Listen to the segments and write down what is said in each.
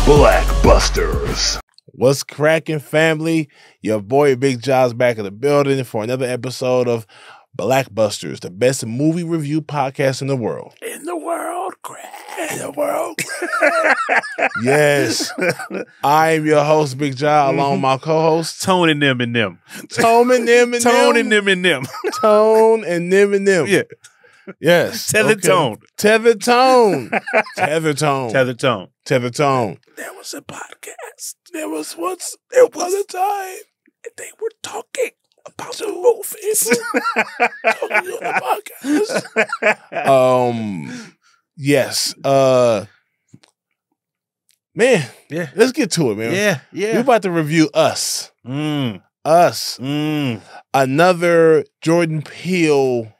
Blackbusters. What's cracking, family? Your boy Big Jobs back in the building for another episode of Blackbusters, the best movie review podcast in the world. In the world, Craig. In the world. Yes. I am your host, Big Job, along with my co-host, Tone and them and them. Tone and them and Tone them. and them and them. Tone and them and them. Yeah. Yes. Tether Tone. Tether Tone. Tether Tone. Tether Tone. Tether Tone. There was a podcast. There was a time. They were talking about the movie. Talking on the podcast. Yes. Man, Yeah. let's get to it, man. Yeah. We're Yeah. about to review Us. Mm. Us. Mm. Another Jordan Peele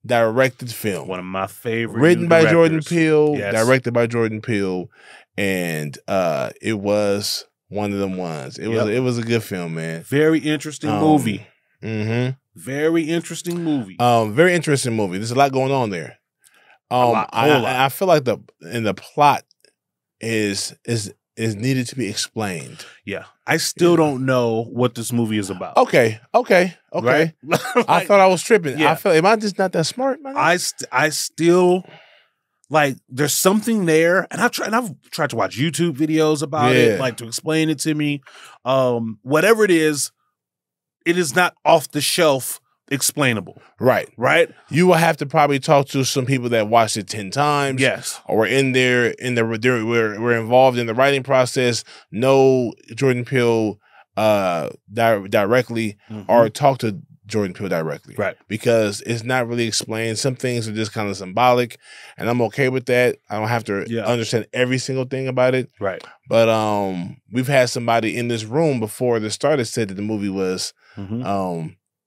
directed film. One of my favorite. Written new by Jordan directors. Peele, Yes. directed by Jordan Peele, and it was one of them ones. It was a good film, man. Very interesting movie. Mm-hmm. Very interesting movie. Very interesting movie. There's a lot going on there. Whole lot. I feel like the plot is needed to be explained. Yeah. I still don't know what this movie is about. Okay. Right? I thought I was tripping. Yeah. I feel, am I just not that smart? Man? I still like there's something there, and I've tried to watch YouTube videos about it, like to explain it to me. Whatever it is not off the shelf explainable. Right. You will have to probably talk to some people that watched it 10 times. Yes. Or we're involved in the writing process, know Jordan Peele directly, or talk to Jordan Peele directly. Right. Because it's not really explained. Some things are just kind of symbolic, and I'm okay with that. I don't have to understand every single thing about it. Right. But we've had somebody in this room before this started said that the movie was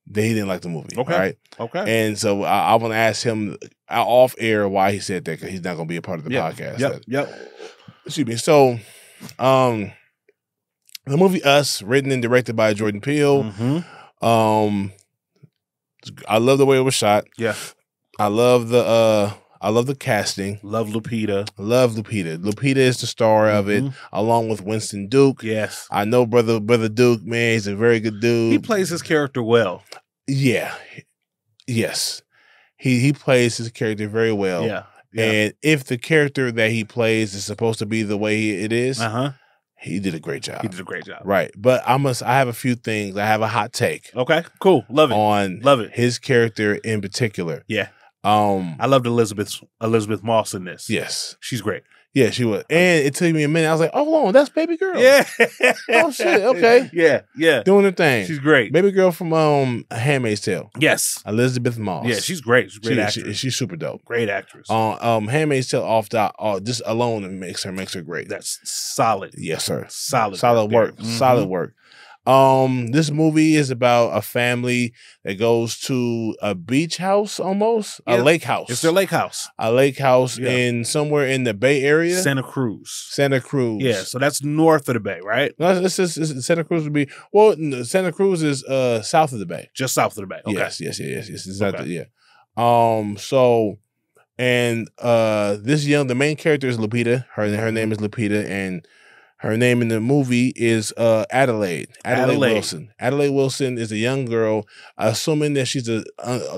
that he didn't like the movie. Okay. Right. Okay. And so I want to ask him off air why he said that, because he's not going to be a part of the podcast. Yep. Excuse me. So, the movie Us, written and directed by Jordan Peele. I love the way it was shot. Yeah. I love the casting. Love Lupita. Lupita is the star of it, along with Winston Duke. Yes. I know brother Duke, man. He's a very good dude. He plays his character well. Yeah. Yes. He plays his character very well. Yeah. And if the character that he plays is supposed to be the way it is, he did a great job. He did a great job. Right. But I have a few things. I have a hot take. Okay. Cool. Love it. On his character in particular. Yeah. I loved Elizabeth Moss in this. Yes. She's great. Yeah, she was. And it took me a minute. I was like, oh, hold on, that's Baby Girl. Yeah. Oh, shit. Okay. Yeah. Doing her thing. She's great. Baby Girl from Handmaid's Tale. Yes. Elizabeth Moss. Yeah, she's great. She's a great actress. She's super dope. Great actress. Handmaid's Tale just alone makes her great. That's solid. Yes, sir. Solid work. Solid work. This movie is about a family that goes to a beach house, almost a lake house. It's their lake house. A lake house in somewhere in the Bay Area, Santa Cruz. Yeah, so that's north of the Bay, right? No, it's Santa Cruz would be Santa Cruz is south of the Bay, just south of the Bay. Okay. Yes. Exactly. So, and the main character is Lupita. Her name is Lupita, and her name in the movie is Adelaide Wilson. Adelaide Wilson is a young girl, assuming that she's the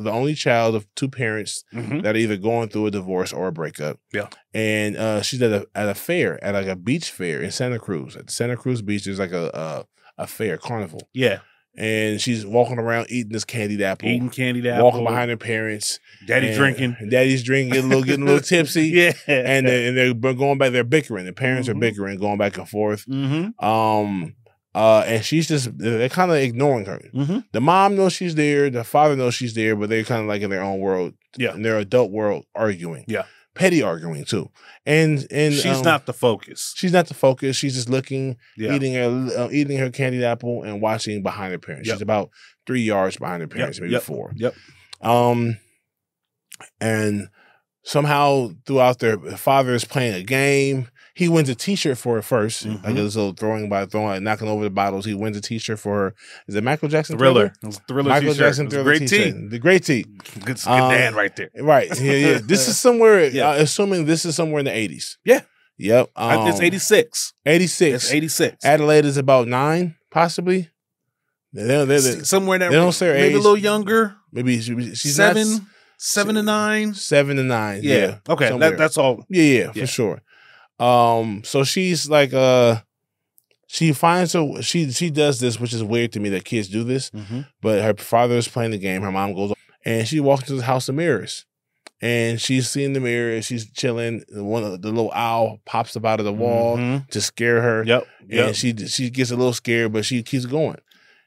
only child of two parents that are either going through a divorce or a breakup. Yeah. And she's at a fair, at like a beach fair in Santa Cruz. At Santa Cruz Beach, there's like a fair, carnival. Yeah. And she's walking around eating this candied apple. Walking behind her parents. Daddy's drinking, getting a little tipsy. Yeah. And they're going back, they're bickering. The parents are bickering, going back and forth. And they're kind of ignoring her. The mom knows she's there, the father knows she's there, but they're kind of like in their own world. Yeah. In their adult world, arguing. Yeah. Petty arguing too. And she's not the focus. She's not the focus. She's just looking, eating her candied apple and watching behind her parents. She's about 3 yards behind her parents, maybe 4. Yep. And somehow throughout their father is playing a game. He wins a T-shirt for her first. Like a little knocking over the bottles. He wins a T-shirt for her. Is it Michael Jackson Thriller? It was Thriller Michael T-shirt. Jackson Thriller Great T-shirt. The great T. Good Dan right there. Right. Yeah. This is somewhere, assuming this is somewhere in the 80s. Yeah. Yep. It's 86. 86. It's 86. Adelaide is about 9, possibly. Somewhere in that they don't say her maybe age. a little younger. Maybe she's 7 to 9. 7 to 9. Yeah. Okay. somewhere. That's all. Yeah, for sure. So she's like she finds her she does this, which is weird to me that kids do this, but her father is playing the game, her mom goes and she walks into the house of mirrors. And she's seeing the mirror, she's chilling. One of the little owl pops up out of the wall to scare her. And she gets a little scared, but she keeps going.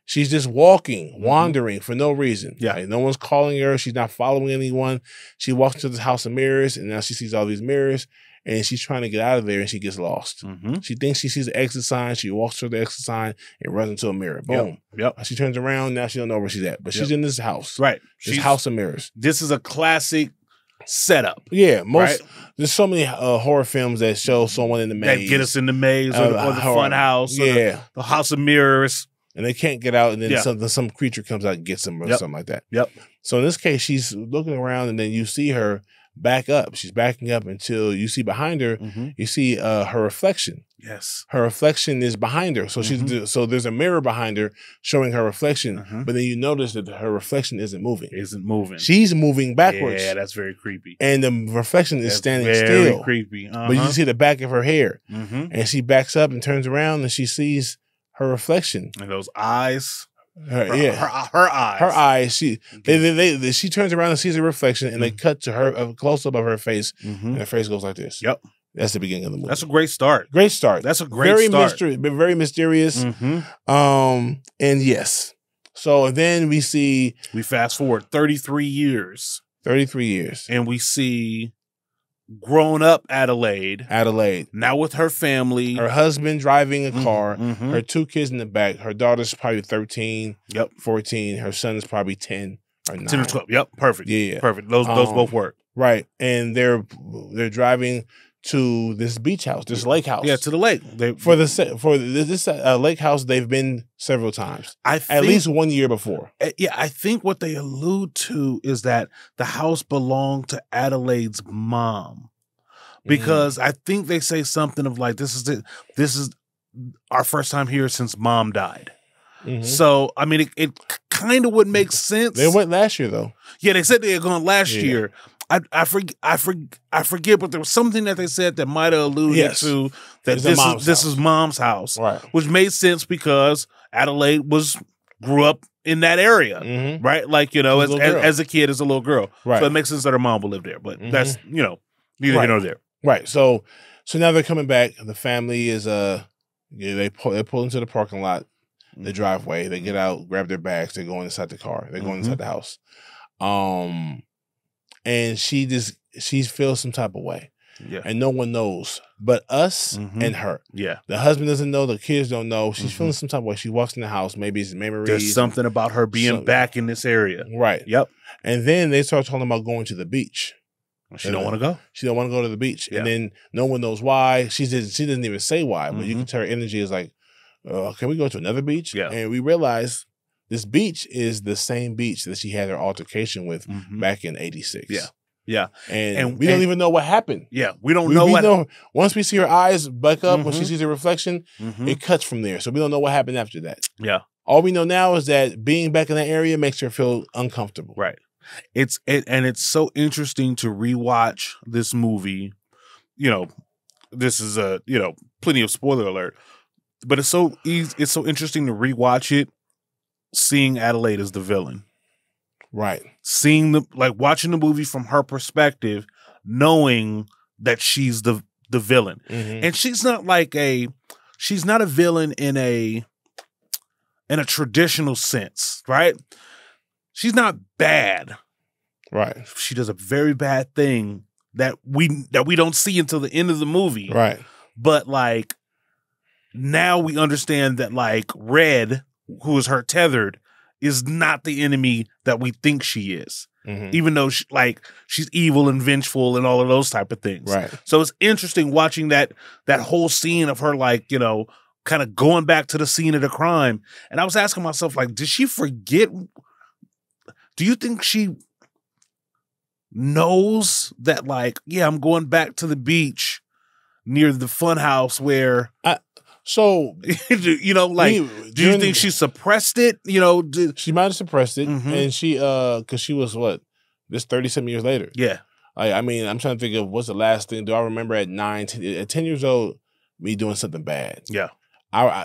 She's just walking, wandering for no reason. Like, no one's calling her. She's not following anyone. She walks into this house of mirrors, and now she sees all these mirrors, and she's trying to get out of there, and she gets lost. She thinks she sees the exit sign. She walks to the exit sign and runs into a mirror. Boom. She turns around. Now she don't know where she's at, but she's in this house. Right. This house of mirrors. This is a classic setup. Yeah. There's so many horror films that show someone in the maze. That get us in the maze or the fun house. Or the house of mirrors. And they can't get out, and then some creature comes out and gets them or something like that. So in this case, she's looking around, and then you see her back up. She's backing up until you see behind her, you see her reflection. Yes. Her reflection is behind her. So so there's a mirror behind her showing her reflection, but then you notice that her reflection isn't moving. She's moving backwards. Yeah, that's very creepy. And the reflection is standing very still. Creepy. But you see the back of her hair. And she backs up and turns around, and she sees her reflection. And those eyes. Her eyes. Her eyes. She turns around and sees a reflection, and they cut to her a close up of her face, and her face goes like this. That's the beginning of the movie. That's a great start. Great start. That's a great start. Very mysterious. And yes. So then we fast forward 33 years. 33 years. And we see grown up Adelaide. Now with her family. Her husband driving a car. Her 2 kids in the back. Her daughter's probably 13. 14. Her son is probably 10 or 9. 10 or 12. Yep. Perfect. Yeah. Perfect. Those both work. Right. And they're driving to this beach house, this lake house. Yeah, to the lake. For this lake house, they've been several times. At least 1 year before. Yeah, I think what they allude to is that the house belonged to Adelaide's mom, because I think they say something of like, this is our first time here since mom died. So I mean, it kind of would make sense. They went last year though. Yeah, they said they had gone last year. I forget, but there was something that they said that might have alluded to that this is mom's house, right? Which made sense because Adelaide grew up in that area, right? Like, you know, as a kid, as a little girl, right? So it makes sense that her mom will live there, but that's, you know, neither here nor there, right? So now they're coming back. The family is they pull into the parking lot, the driveway. They get out, grab their bags. They're going inside the car. They're going inside the house. And she feels some type of way. Yeah. And no one knows but us and her. Yeah. The husband doesn't know. The kids don't know. She's feeling some type of way. She walks in the house. Maybe it's memories. There's something about her being back in this area. Right. Yep. And then they start talking about going to the beach. She don't want to go. She don't want to go to the beach. Yeah. And then no one knows why. She doesn't even say why. But you can tell her energy is like, can we go to another beach? Yeah. And we realize this beach is the same beach that she had her altercation with back in 86. Yeah. Yeah. And we don't even know what happened. Yeah. We don't know what once we see her eyes back up, when she sees a reflection, it cuts from there. So we don't know what happened after that. Yeah. All we know now is that being back in that area makes her feel uncomfortable. Right. It's so interesting to rewatch this movie. You know, this is plenty of spoiler alert, but it's so interesting to rewatch it, seeing Adelaide as the villain. Right. Seeing watching the movie from her perspective, knowing that she's the villain. And she's not a villain in a traditional sense, right? She's not bad. Right. She does a very bad thing that we don't see until the end of the movie. Right. But now we understand that Red, who is her tethered, is not the enemy that we think she is. Even though she's evil and vengeful and all of those type of things. Right. So it's interesting watching that whole scene of her kind of going back to the scene of the crime. And I was asking myself, did she forget? Do you think she knows that I'm going back to the beach near the fun house where So you know, like, do you think she suppressed it? You know, she might have suppressed it, Mhm. and she because she was what this 30-something years later. yeah, I mean, I'm trying to think of what's the last thing. Do I remember at 10 years old me doing something bad? yeah.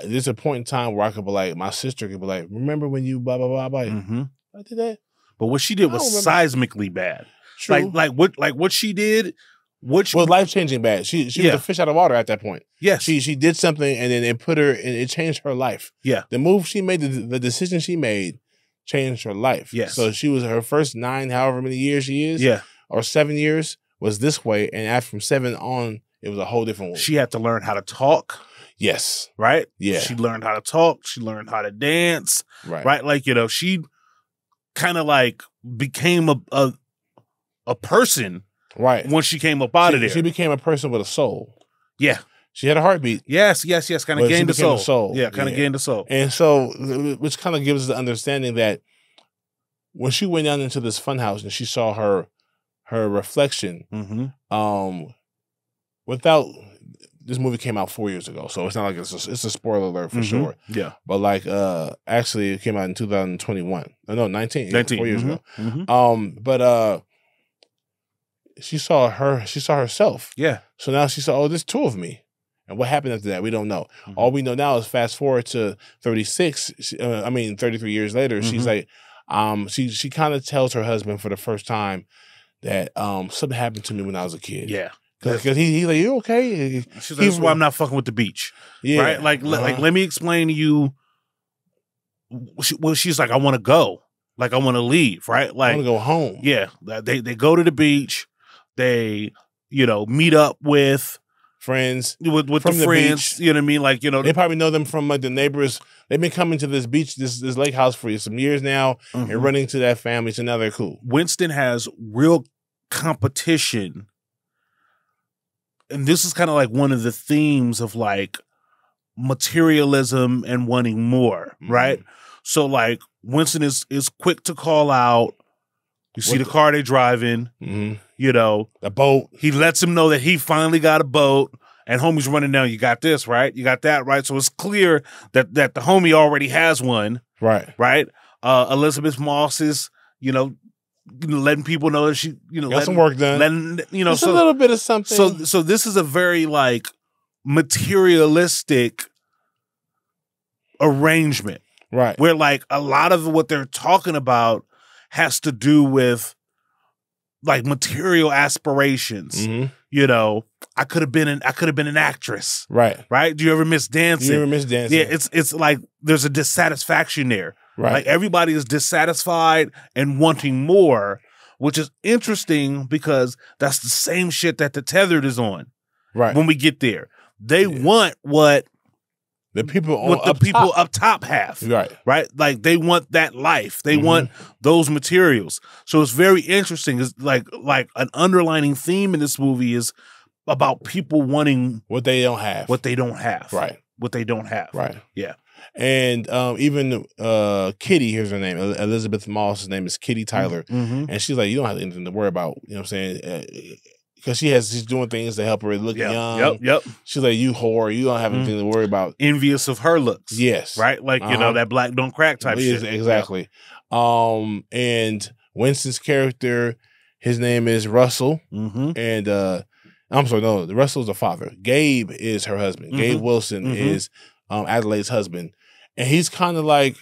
There's a point in time where I could be like, my sister could be like, remember when you blah blah blah blah? Mm-hmm. I did that. But what she did was seismically bad. True. Like what she did. Was life changing bad. She was a fish out of water at that point. Yes. She did something and then it put her and it changed her life. Yeah. The move she made, the decision she made changed her life. Yes. So she was her first 9, however many years she is. Yeah. Or 7 years was this way. And after from 7 on, it was a whole different one. She had to learn how to talk. Yes. Right? Yeah. She learned how to talk. She learned how to dance. Right. Right? Like, you know, she kind of like became a person. Right. Once she came up out of there. She became a person with a soul. Yeah. She had a heartbeat. Yes. Kind of gained the soul. Yeah, kind of gained the soul. And so, which kind of gives us the understanding that when she went down into this funhouse and she saw her reflection, Mm-hmm. Without this movie came out 4 years ago, so it's not like it's a spoiler alert for sure. Yeah. But like, actually, it came out in 2021. No, 19. 19. 4 years ago. Mm-hmm. But she saw herself. Yeah. So now she saw, oh, there's two of me. And what happened after that, we don't know. Mm-hmm. All we know now is fast forward to 33 years later, she's like, she kind of tells her husband for the first time that something happened to me when I was a kid. Yeah. Because he's like, you okay? She's like, that's why I'm not fucking with the beach. Yeah. Right? Like, let me explain to you. She's like, I want to go. Like, I want to leave. Right? Like, I want to go home. Yeah. They go to the beach. They, you know, meet up with friends. With the friends. Beach. You know what I mean? Like, you know. They probably know them from like the neighbors. They've been coming to this beach, this lake house for some years now and running to that family. So now they're cool. Winston has real competition. And this is kind of like one of the themes of like materialism and wanting more, right? So like Winston is quick to call out. You see the car they driving, you know, a boat. He lets him know that he finally got a boat, and homie's running down. You got this, right? You got that, right? So it's clear that the homie already has one, right? Right. Elizabeth Moss is, you know, letting people know that she, you know, got some work done. Letting, you know, just a little bit of something. So this is a very like materialistic arrangement, right? Where like a lot of what they're talking about has to do with like material aspirations. You know, I could have been an actress, right? Do you ever miss dancing? You ever miss dancing? Yeah, it's like there's a dissatisfaction there. Right. Like everybody is dissatisfied and wanting more, which is interesting because that's the same shit that The Tethered is on. Right. When we get there, they want what the people up top have. Right. Right. Like they want that life. They want those materials. So it's very interesting. It's like an underlining theme in this movie is about people wanting what they don't have. What they don't have. Right. What they don't have. Right. Yeah. And even Kitty, here's her name. Elizabeth Moss's name is Kitty Tyler. And she's like, you don't have anything to worry about. You know what I'm saying? Because she's doing things to help her look young. Yep. She's like, you whore, you don't have anything to worry about. Envious of her looks. Yes. Right? Like, you know, that black don't crack type shit. Exactly. Yep. And Winston's character, his name is Russell. And I'm sorry, no, Russell's the father. Gabe is her husband. Gabe Wilson is Adelaide's husband. And he's kind of like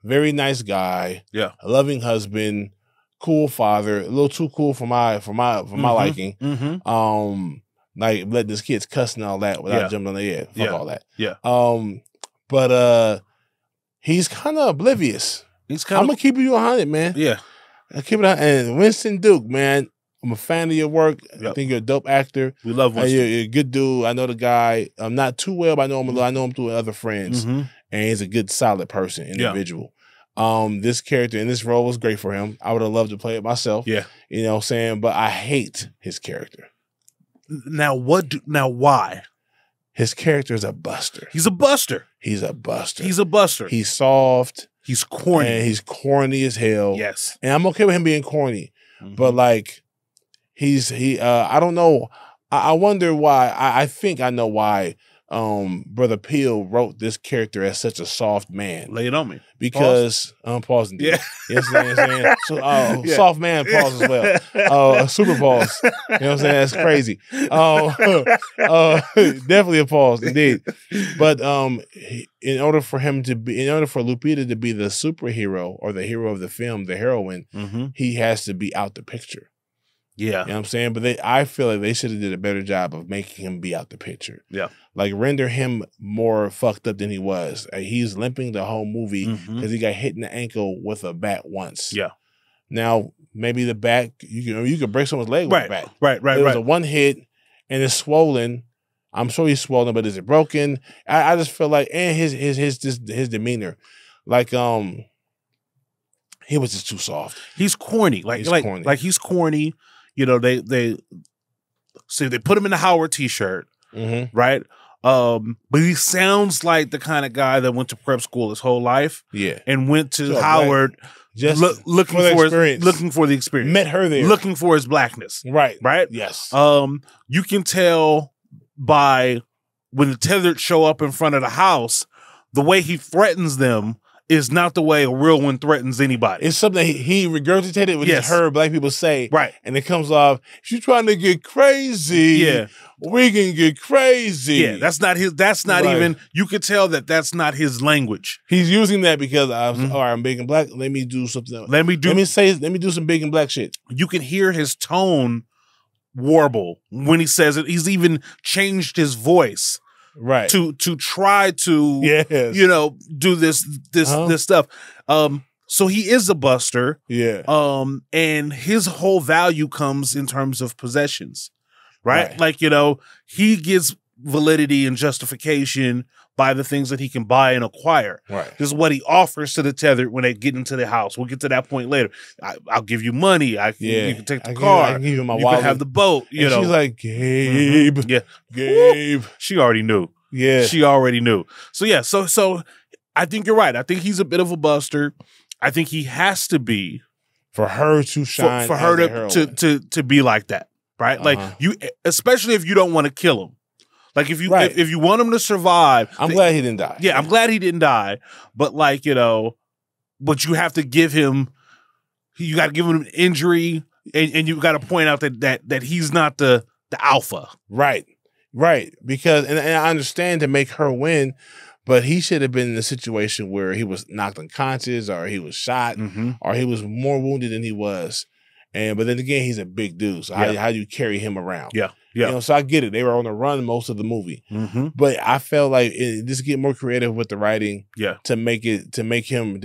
very nice guy. Yeah. A loving husband. Cool father, a little too cool for my liking. Like letting his kids cuss and all that without jumping on the head. Fuck all that. Yeah. But he's kind of oblivious. I'm gonna keep you 100, man. Yeah. I keep it. And Winston Duke, man, I'm a fan of your work. I think you're a dope actor. We love Winston. You're a good dude. I know the guy. I'm not too well, but I know him. I know him through other friends, and he's a good, solid person, individual. This character in this role was great for him. I would have loved to play it myself. Yeah. You know what I'm saying? But I hate his character. Now why? His character is a buster. He's a buster. He's a buster. He's a buster. He's soft. He's corny. And he's corny as hell. Yes. And I'm okay with him being corny. But like I don't know I wonder why. I think I know why. Brother Peel wrote this character as such a soft man. Lay it on me. Because pause indeed. Yeah. Yes, you know what I'm saying? So soft man pause as well. Super pause. You know what I'm saying? That's crazy. Definitely a pause indeed. But in order for Lupita to be the superhero or the hero of the film, the heroine, he has to be out the picture. Yeah. You know what I'm saying? But I feel like they should have did a better job of making him be out the picture. Yeah. Like render him more fucked up than he was. He's limping the whole movie because he got hit in the ankle with a bat once. Yeah. Now, maybe the bat, you could break someone's leg with a bat. Right. It was a one hit and it's swollen. I'm sure he's swollen, but is it broken? I just feel like, and his demeanor. Like, he was just too soft. He's corny. Like he's corny. You know, they put him in the Howard t-shirt, right? But he sounds like the kind of guy that went to prep school his whole life, and went to Howard just looking for the experience. Met her there, looking for his blackness, right? Yes. You can tell by when the tethered show up in front of the house, the way he threatens them is not the way a real one threatens anybody. It's something he regurgitated what he's heard black people say. Right. And it comes off, if you're trying to get crazy, we can get crazy. Yeah, that's not even, you could tell that that's not his language. He's using that because I'm big and black. Let me do something else. Let me do some big and black shit. You can hear his tone warble when he says it. He's even changed his voice. Right. To try to do this stuff. So he is a buster. Yeah. And his whole value comes in terms of possessions. Right? Like, he gets validity and justification by the things that he can buy and acquire. Right. This is what he offers to the tethered when they get into the house. We'll get to that point later. I'll give you money. You can take the car. I can give you my wallet. wallet. You can have the boat. She's like, Gabe. Yeah. Gabe. She already knew. Yeah. She already knew. So yeah, so I think you're right. I think he's a bit of a buster. I think he has to be for her to shine. For her to be like that. Right? Like you, especially if you don't want to kill him. Like if you want him to survive, I'm glad he didn't die. Yeah, I'm glad he didn't die. But but you have to give him. You got to give him an injury, and you got to point out that he's not the alpha. Right, because and I understand to make her win, but he should have been in a situation where he was knocked unconscious, or he was shot, or he was more wounded than he was. But then again, he's a big dude. So how do you carry him around? Yeah. So I get it. They were on the run most of the movie, but I felt like just get more creative with the writing. Yeah. To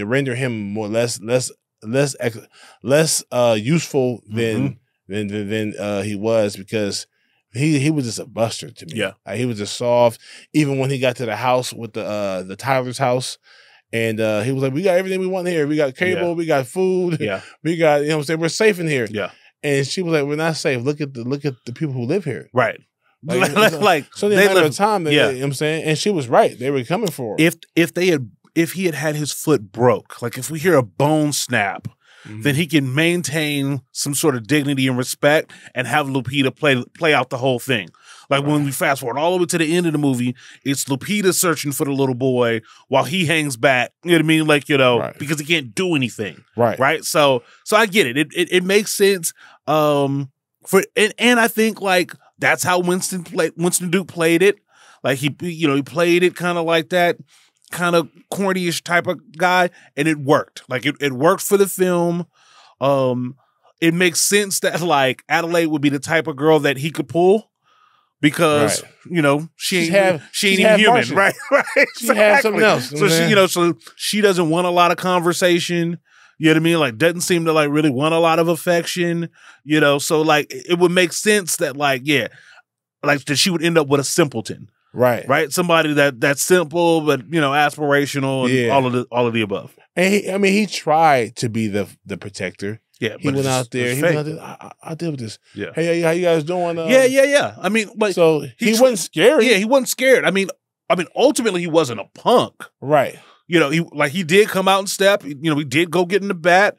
render him more less useful than he was, because he was just a buster to me. Yeah. He was just soft. Even when he got to the house with the Tyler's house. And he was like, we got everything we want here. We got cable, we got food, we got, what I'm saying, we're safe in here. Yeah. And she was like, we're not safe. Look at the people who live here. Right. Like so they live time. You know what I'm saying? And she was right. They were coming for her. If he had his foot broke, like if we hear a bone snap, then he can maintain some sort of dignity and respect and have Lupita play out the whole thing. Like when we fast forward all the way to the end of the movie, it's Lupita searching for the little boy while he hangs back. You know what I mean? Like, because he can't do anything. Right. So I get it. It makes sense. And I think like that's how Winston Duke played it. Like he played it kind of like that, kind of corny-ish type of guy, and it worked. Like it worked for the film. It makes sense that like Adelaide would be the type of girl that he could pull. Because she ain't even human, Martian. Right? She had something else. So so she doesn't want a lot of conversation. You know what I mean? Like doesn't seem to like really want a lot of affection. So like it would make sense that like that she would end up with a simpleton, right? Somebody that's simple but aspirational and all of the above. And he tried to be the protector. Yeah, he went out there. I deal with this. Yeah. Hey, how you guys doing? Yeah. I mean, like, so he wasn't scared. Yeah, he wasn't scared. I mean, ultimately, he wasn't a punk, right? He did come out and step. He did go get in the bat.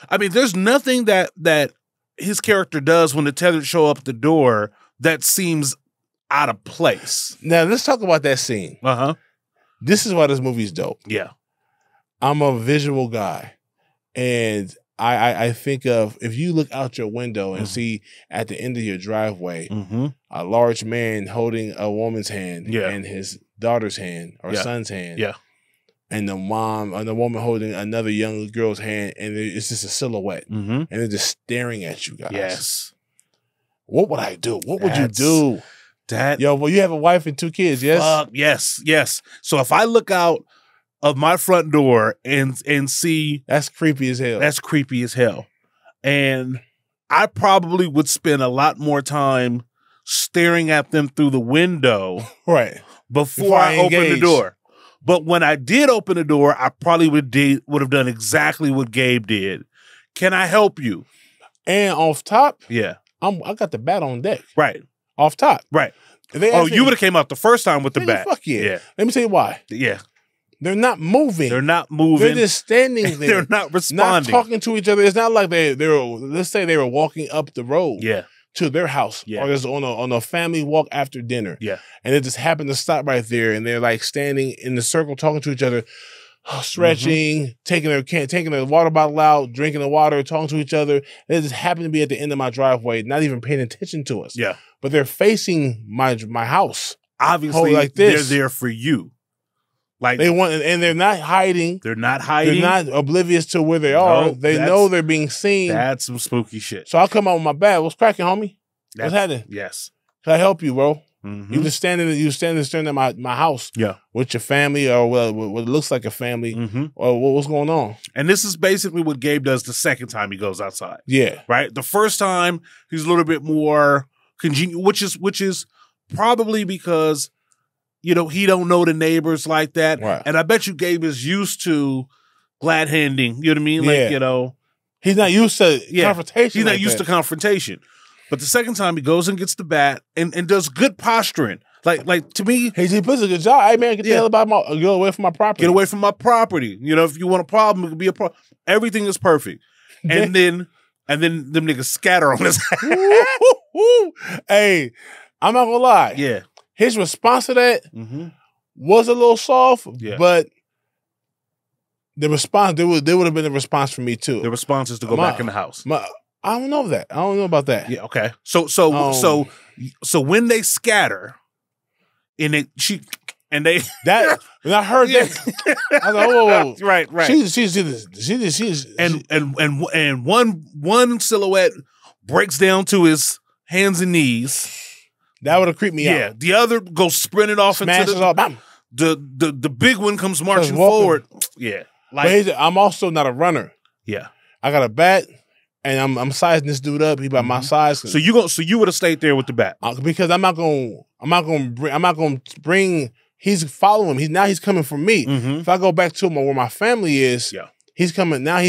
I mean, there's nothing that his character does when the tethered show up at the door that seems out of place. Now let's talk about that scene. This is why this movie's dope. Yeah. I'm a visual guy, and I think of, if you look out your window and see at the end of your driveway a large man holding a woman's hand and his daughter's hand or son's hand, and the mom and the woman holding another young girl's hand, and it's just a silhouette, and they're just staring at you guys. Yes. What would I do? What would you do? Yo, well, you have a wife and 2 kids, yes? Yes. So if I look out of my front door and see, that's creepy as hell. That's creepy as hell. And I probably would spend a lot more time staring at them through the window before I open the door. But when I did open the door, I probably would have done exactly what Gabe did. Can I help you? And off top, yeah, I got the bat on deck. Right. Off top. Right. Oh, you would have came out the first time with the bat. Fuck yeah. Let me tell you why. Yeah. They're not moving. They're not moving. They're just standing there. They're not responding. Not talking to each other. It's not like they were, let's say they were walking up the road to their house. Or just on a family walk after dinner. Yeah. And it just happened to stop right there, and they're like standing in the circle talking to each other, stretching, taking their water bottle out, drinking the water, talking to each other. They just happened to be at the end of my driveway, not even paying attention to us. Yeah. But they're facing my house. Obviously, like this. They're there for you. Like they want, and they're not hiding. They're not hiding. They're not oblivious to where they are. No, they know they're being seen. That's some spooky shit. So I come out with my bag. What's cracking, homie? What's happening? Yes. Can I help you, bro? You just standing staring at my house. Yeah. With your family, or what looks like a family, or what's going on. And this is basically what Gabe does the second time he goes outside. Yeah. Right. The first time he's a little bit more congenial, which is probably because, you know, he don't know the neighbors like that. Right. And I bet you Gabe is used to glad handing. You know what I mean? Like, you know, he's not used to confrontation. He's not used to confrontation. But the second time he goes and gets the bat and does good posturing. Like to me, he puts a good job. Hey man, get the hell get away from my property. Get away from my property. You know, if you want a problem, it could be a problem. Everything is perfect. And then them niggas scatter on his Hey, I'm not gonna lie. Yeah. His response to that was a little soft, but the response there would have been a response from me too. The response is to go back in the house. I don't know that. I don't know about that. Yeah. Okay. So when they scatter, and they when I heard that, I was like, whoa. Right. She's and one silhouette breaks down to his hands and knees. That would have creeped me out. Yeah. The other goes sprinting off Smashes into off. the big one comes marching forward. Yeah. Like, but I'm also not a runner. Yeah. I got a bat. And I'm sizing this dude up. He about my size. So you would have stayed there with the bat because I'm not gonna bring. He's following him. He's coming for me. If I go back to where my family is, he's coming now.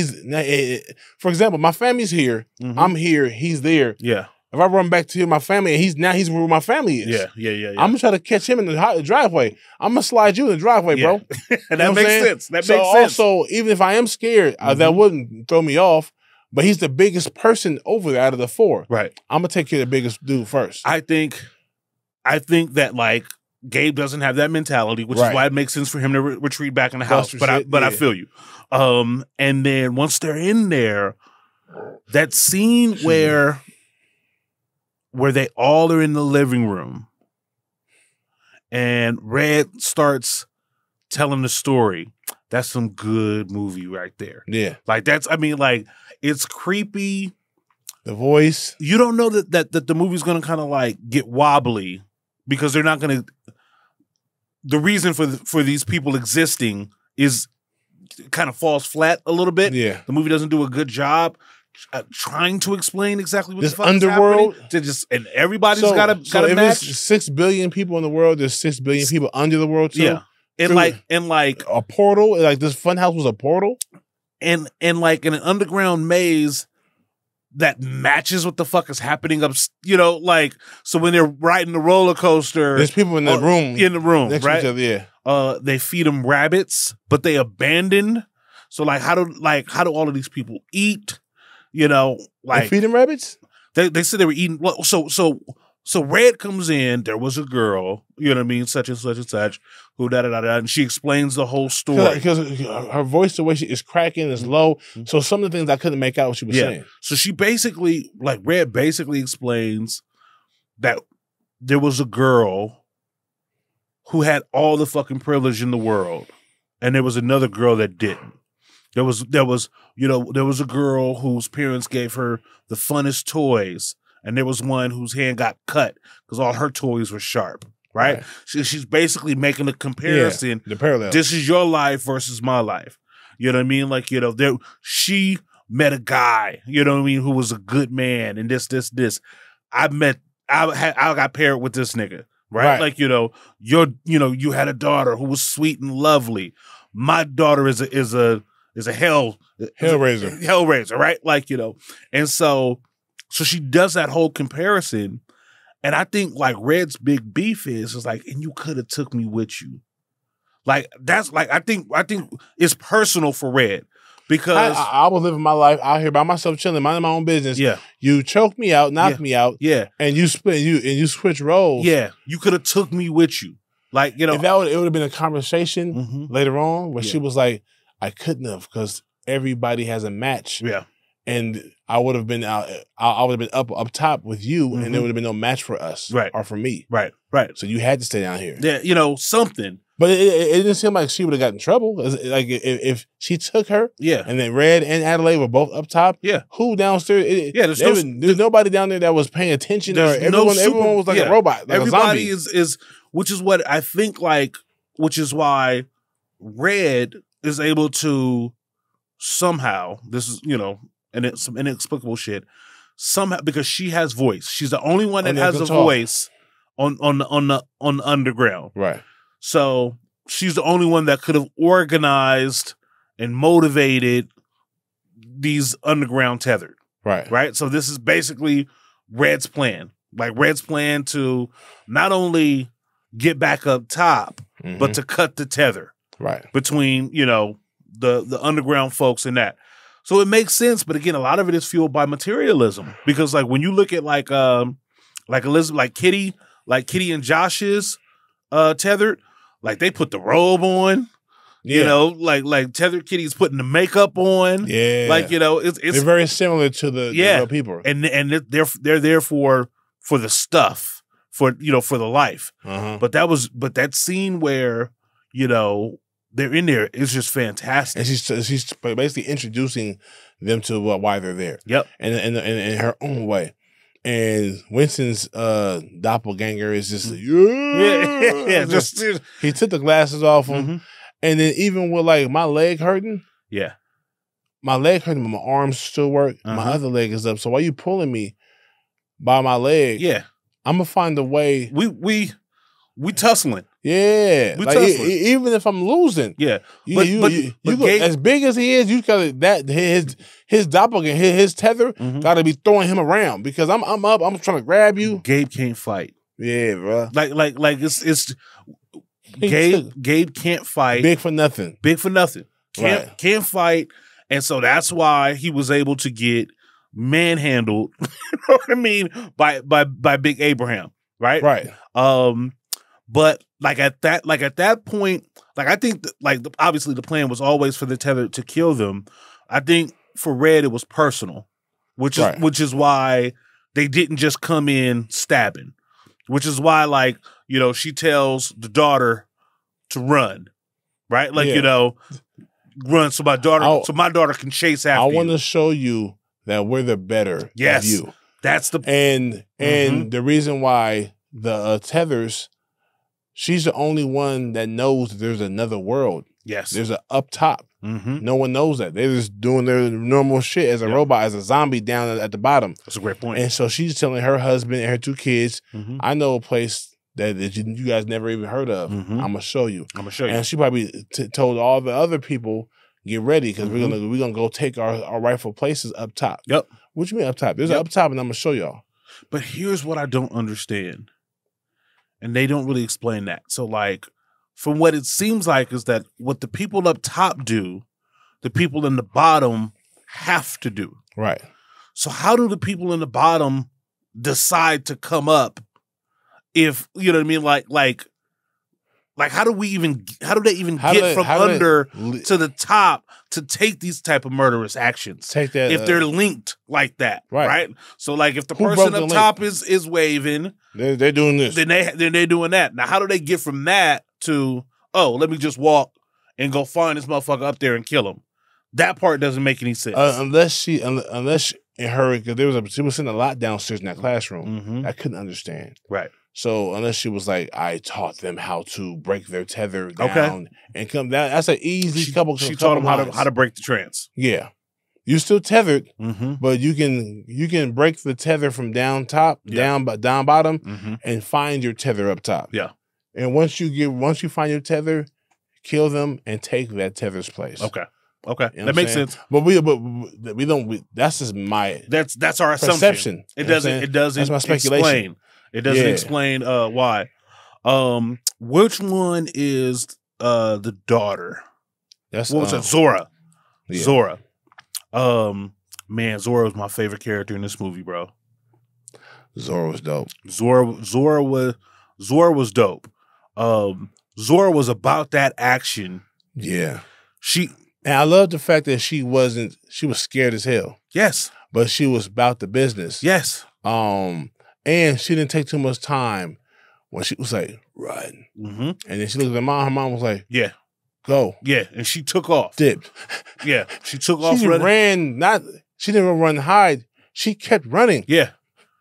For example, my family's here. I'm here. He's there. Yeah. If I run back to my family and he's where my family is. Yeah. I'm gonna try to catch him in the driveway. I'm gonna slide you in the driveway, bro. And that makes sense. That makes sense. Also, even if I am scared, that wouldn't throw me off. But he's the biggest person over there out of the 4. Right. I'm gonna take care of the biggest dude first. I think that like Gabe doesn't have that mentality, which is why it makes sense for him to retreat back in the house. But I feel you. And then once they're in there, that scene where they all are in the living room and Red starts telling the story. That's some good movie right there. Yeah. Like it's creepy. The voice. You don't know that the movie's gonna kind of like get wobbly because they're not gonna. The reason for these people existing is kind of falls flat a little bit. Yeah. The movie doesn't do a good job trying to explain exactly what this the fuck underworld. Is happening. And everybody's got a match. There's 6 billion people in the world. There's 6 billion people under the world too. Yeah. And like a portal, like this funhouse was a portal, and like in an underground maze that matches what the fuck is happening up. You know, like so when they're riding the roller coaster, there's people in the room, next to each other. Yeah, they feed them rabbits, but they abandoned. So how do all of these people eat? You know, like they feed them rabbits. They said they were eating. So So Red comes in. There was a girl, you know what I mean, such and such and such, who da da da da, and she explains the whole story because her voice, the way she is cracking, is low. So some of the things I couldn't make out what she was saying. So she basically, like Red, basically explains that there was a girl who had all the fucking privilege in the world, and there was another girl that didn't. There was a girl whose parents gave her the funnest toys. And there was one whose hand got cut because all her toys were sharp, right? She's basically making a comparison. The parallel. This is your life versus my life. You know what I mean? Like, she met a guy, you know what I mean, who was a good man and this. I got paired with this nigga, right? Like, you had a daughter who was sweet and lovely. My daughter is a hellraiser, right? Like, and so she does that whole comparison, and I think like Red's big beef is like, and you could have took me with you, like that's like I think it's personal for Red because I was living my life out here by myself, chilling, minding my own business. Yeah, you choked me out, knocked me out. Yeah, and you switch roles. Yeah, you could have took me with you, like if it would have been a conversation later on where she was like, I couldn't have because everybody has a match. Yeah. And I would have been out. I would have been up top with you, and there would have been no match for us, right, or for me, right. So you had to stay down here. Yeah, something. But it didn't seem like she would have gotten in trouble. Like if she took her, and then Red and Adelaide were both up top, who downstairs? There's nobody down there that was paying attention. Or everyone was like a robot. Like everybody a zombie. is, which is what I think. Like, which is why Red is able to somehow. This is and it's some inexplicable shit. Somehow, because she has voice. She's the only one that has a voice on the underground. Right. So she's the only one that could have organized and motivated these underground tethered. Right. Right. So this is basically Red's plan. Like Red's plan to not only get back up top, but to cut the tether. Right. Between, the underground folks and that. So it makes sense, but again, a lot of it is fueled by materialism because, like, when you look at like Elizabeth, like Kitty and Josh's tethered, like they put the robe on, like tethered Kitty's putting the makeup on, like it's they're very similar to the real people, and they're there for the stuff, for the life, but that scene where they're in there. It's just fantastic. And she's basically introducing them to why they're there. Yep. And in her own way. And Winston's doppelganger is just just he took the glasses off him. And then even with like my leg hurting. Yeah. My leg hurting, but my arms still work. My other leg is up. So while you pulling me by my leg, I'm gonna find a way. We tussling. Yeah, we like tussling. Even if I'm losing, but as big as he is, you gotta his doppelganger, his tether, gotta be throwing him around because I'm up, I'm trying to grab you. Gabe can't fight. Yeah, bro. Like it's Gabe can't fight. Big for nothing. Can't fight, and so that's why he was able to get manhandled. You know what I mean? By Big Abraham, right? Right. But at that point, like I think obviously the plan was always for the tether to kill them. I think for Red it was personal, which is why they didn't just come in stabbing. Which is why she tells the daughter to run, right? Run so my daughter can chase after you. I want to show you that we're the better of you. That's the and the reason why the tethers. She's the only one that knows that there's another world. Yes. There's an up top. No one knows that. They're just doing their normal shit as a robot, as a zombie down at the bottom. That's a great point. And so she's telling her husband and her 2 kids, I know a place that you guys never even heard of. I'm going to show you. And she probably told all the other people, get ready because we're gonna go take our rightful places up top. Yep. What you mean up top? There's an up top and I'm going to show y'all. But here's what I don't understand. And they don't really explain that. So, from what it seems like is that what the people up top do, the people in the bottom have to do. Right. So how do the people in the bottom decide to come up if you know what I mean, like how do they even get from under to the top to take these type of murderous actions? Take that if they're linked like that, right? Right. So like if the person up top is waving, they're doing this, then they're doing that. Now how do they get from that to let me just walk and go find this motherfucker up there and kill him? That part doesn't make any sense. Unless in her, because she was sitting a lot downstairs in that classroom. I couldn't understand. Right. So unless she was like, I taught them how to break their tether down and come down. That's an easy couple. She taught them how to break the trance. Yeah, you're still tethered, but you can break the tether from down top, down bottom, and find your tether up top. Yeah, and once you find your tether, kill them and take that tether's place. Okay, you know that makes sense. But we don't. That's just my that's our perception. It doesn't. That's my speculation. It doesn't explain why. Which one is the daughter? That's what was it? Zora. Yeah. Zora. Man, Zora was my favorite character in this movie, bro. Zora was dope. Zora was dope. Zora was about that action. Yeah. And I love the fact that she was scared as hell. Yes. But she was about the business. Yes. And she didn't take too much time when she was like, run. And then she looked at her mom. Her mom was like, yeah, go. Yeah. And she took off. Dipped. Yeah. She took off. She didn't run and hide. She kept running. Yeah.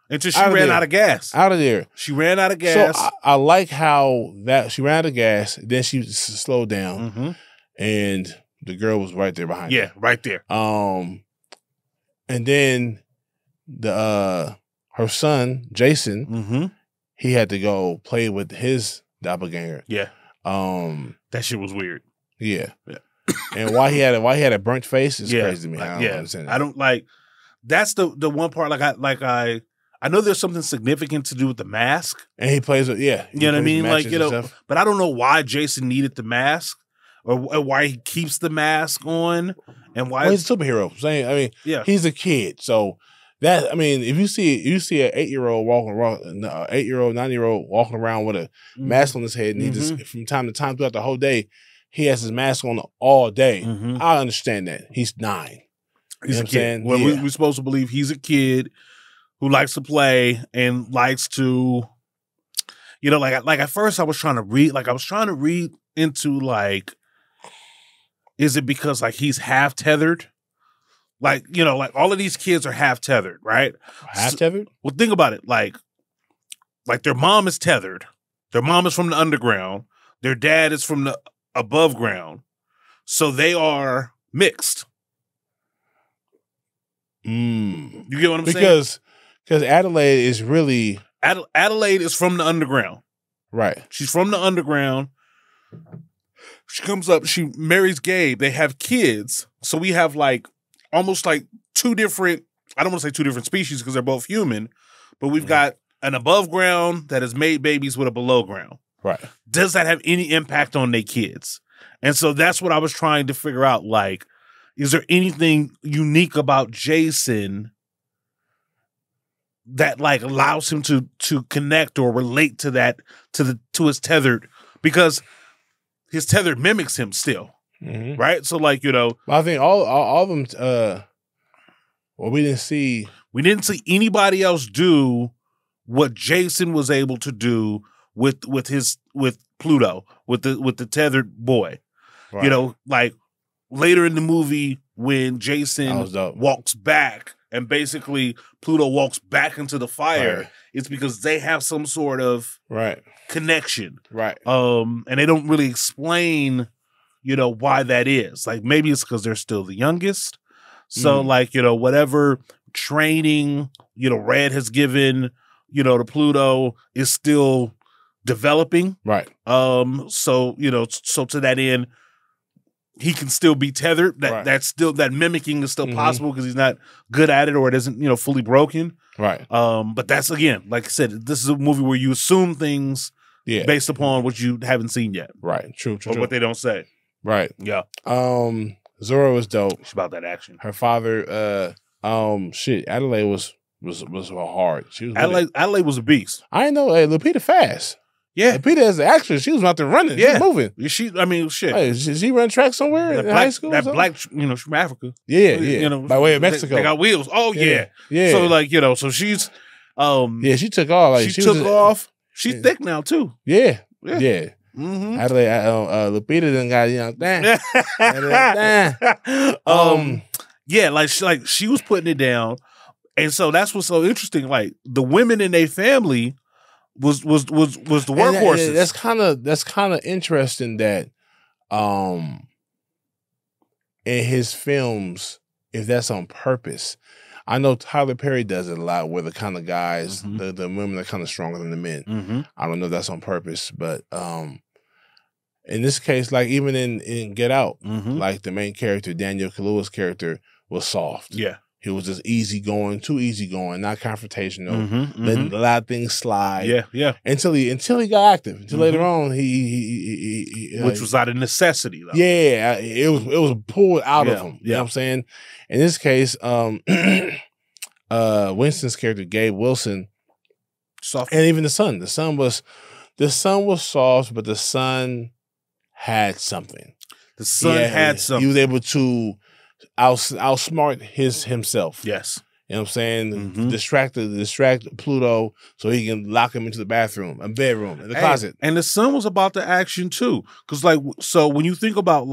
Until she ran out of gas. Out of there. She ran out of gas. So I like how that she ran out of gas. Then she slowed down. And the girl was right there behind her. Yeah, right there. And then her son, Jason, he had to go play with his doppelganger. Yeah. That shit was weird. Yeah. And why he had a burnt face is crazy to me. I don't understand that. I don't like that's the one part I know there's something significant to do with the mask. And he plays with you know what I mean? Like, but I don't know why Jason needed the mask. Or why he keeps the mask on, and why he's a superhero. He's a kid, so that if you see an 8-year-old walking around, 8-year-old, 9-year-old walking around with a mask on his head, and he just from time to time throughout the whole day, he has his mask on all day. I understand that he's 9. He's a kid. Well, we're supposed to believe he's a kid who likes to play and likes to, like at first I was trying to read into is it because he's half tethered? Like all of these kids are half tethered, right? Half tethered? Well, think about it. Like their mom is tethered. Their mom is from the underground. Their dad is from the above ground. So they are mixed. You get what I'm saying? Because Adelaide is really Adelaide is from the underground. Right. She's from the underground. She comes up, she marries Gabe. They have kids. So we have almost two different, I don't want to say two different species because they're both human, but we've got an above ground that has made babies with a below ground. Right. Does that have any impact on their kids? And so that's what I was trying to figure out. Is there anything unique about Jason that allows him to connect or relate to that, to his tethered? Because his tether mimics him still, right? So, I think all of them. We didn't see anybody else do what Jason was able to do with Pluto, with the tethered boy. Right. Later in the movie when Jason walks back and basically Pluto walks back into the fire, it's because they have some sort of connection. Right. And they don't really explain, why that is. Maybe it's because they're still the youngest. So whatever training, Red has given, to Pluto is still developing. Right. So to that end, he can still be tethered. That's still, that mimicking is still possible because he's not good at it or it isn't, fully broken. Right. But that's, again, like I said, this is a movie where you assume things based upon what you haven't seen yet. Right. True. Or what they don't say. Right. Yeah. Zora was dope. It's about that action. Her father, Adelaide was was hard. She was with it. Adelaide was a beast. I didn't know. Hey, Lupita fast. Yeah. Lupita as an actress, she was out there running. Yeah. She moving. I mean, shit. Hey, she run track somewhere in high school. That black, she's from Africa. Yeah. You know, by way of Mexico. They got wheels. Oh yeah. Yeah. So like, so she's yeah, she took off. Like, she took off. She's thick now too. Yeah. Mm-hmm. Adelaide, Lupita done got yeah, like she was putting it down, and so that's what's so interesting. Like the women in their family was the workhorses. That's kind of interesting that, in his films, if that's on purpose. I know Tyler Perry does it a lot, where the kind of guys, the women are kind of stronger than the men. Mm-hmm. I don't know if that's on purpose, but in this case, like even in Get Out, like the main character, Daniel Kaluuya's character, was soft. Yeah. He was just too easygoing, not confrontational, letting a lot of things slide. Yeah. Until he got active. Until later on, he which was out of necessity, though. Yeah, it was pulled out of him. You know what I'm saying? In this case, Winston's character, Gabe Wilson, soft, and even the son was soft, but the son had something. The son had something. He was able to outsmart himself. Yes. You know what I'm saying? Distract Pluto so he can lock him into the bedroom, in the closet. And the son was about the action too. Cause so when you think about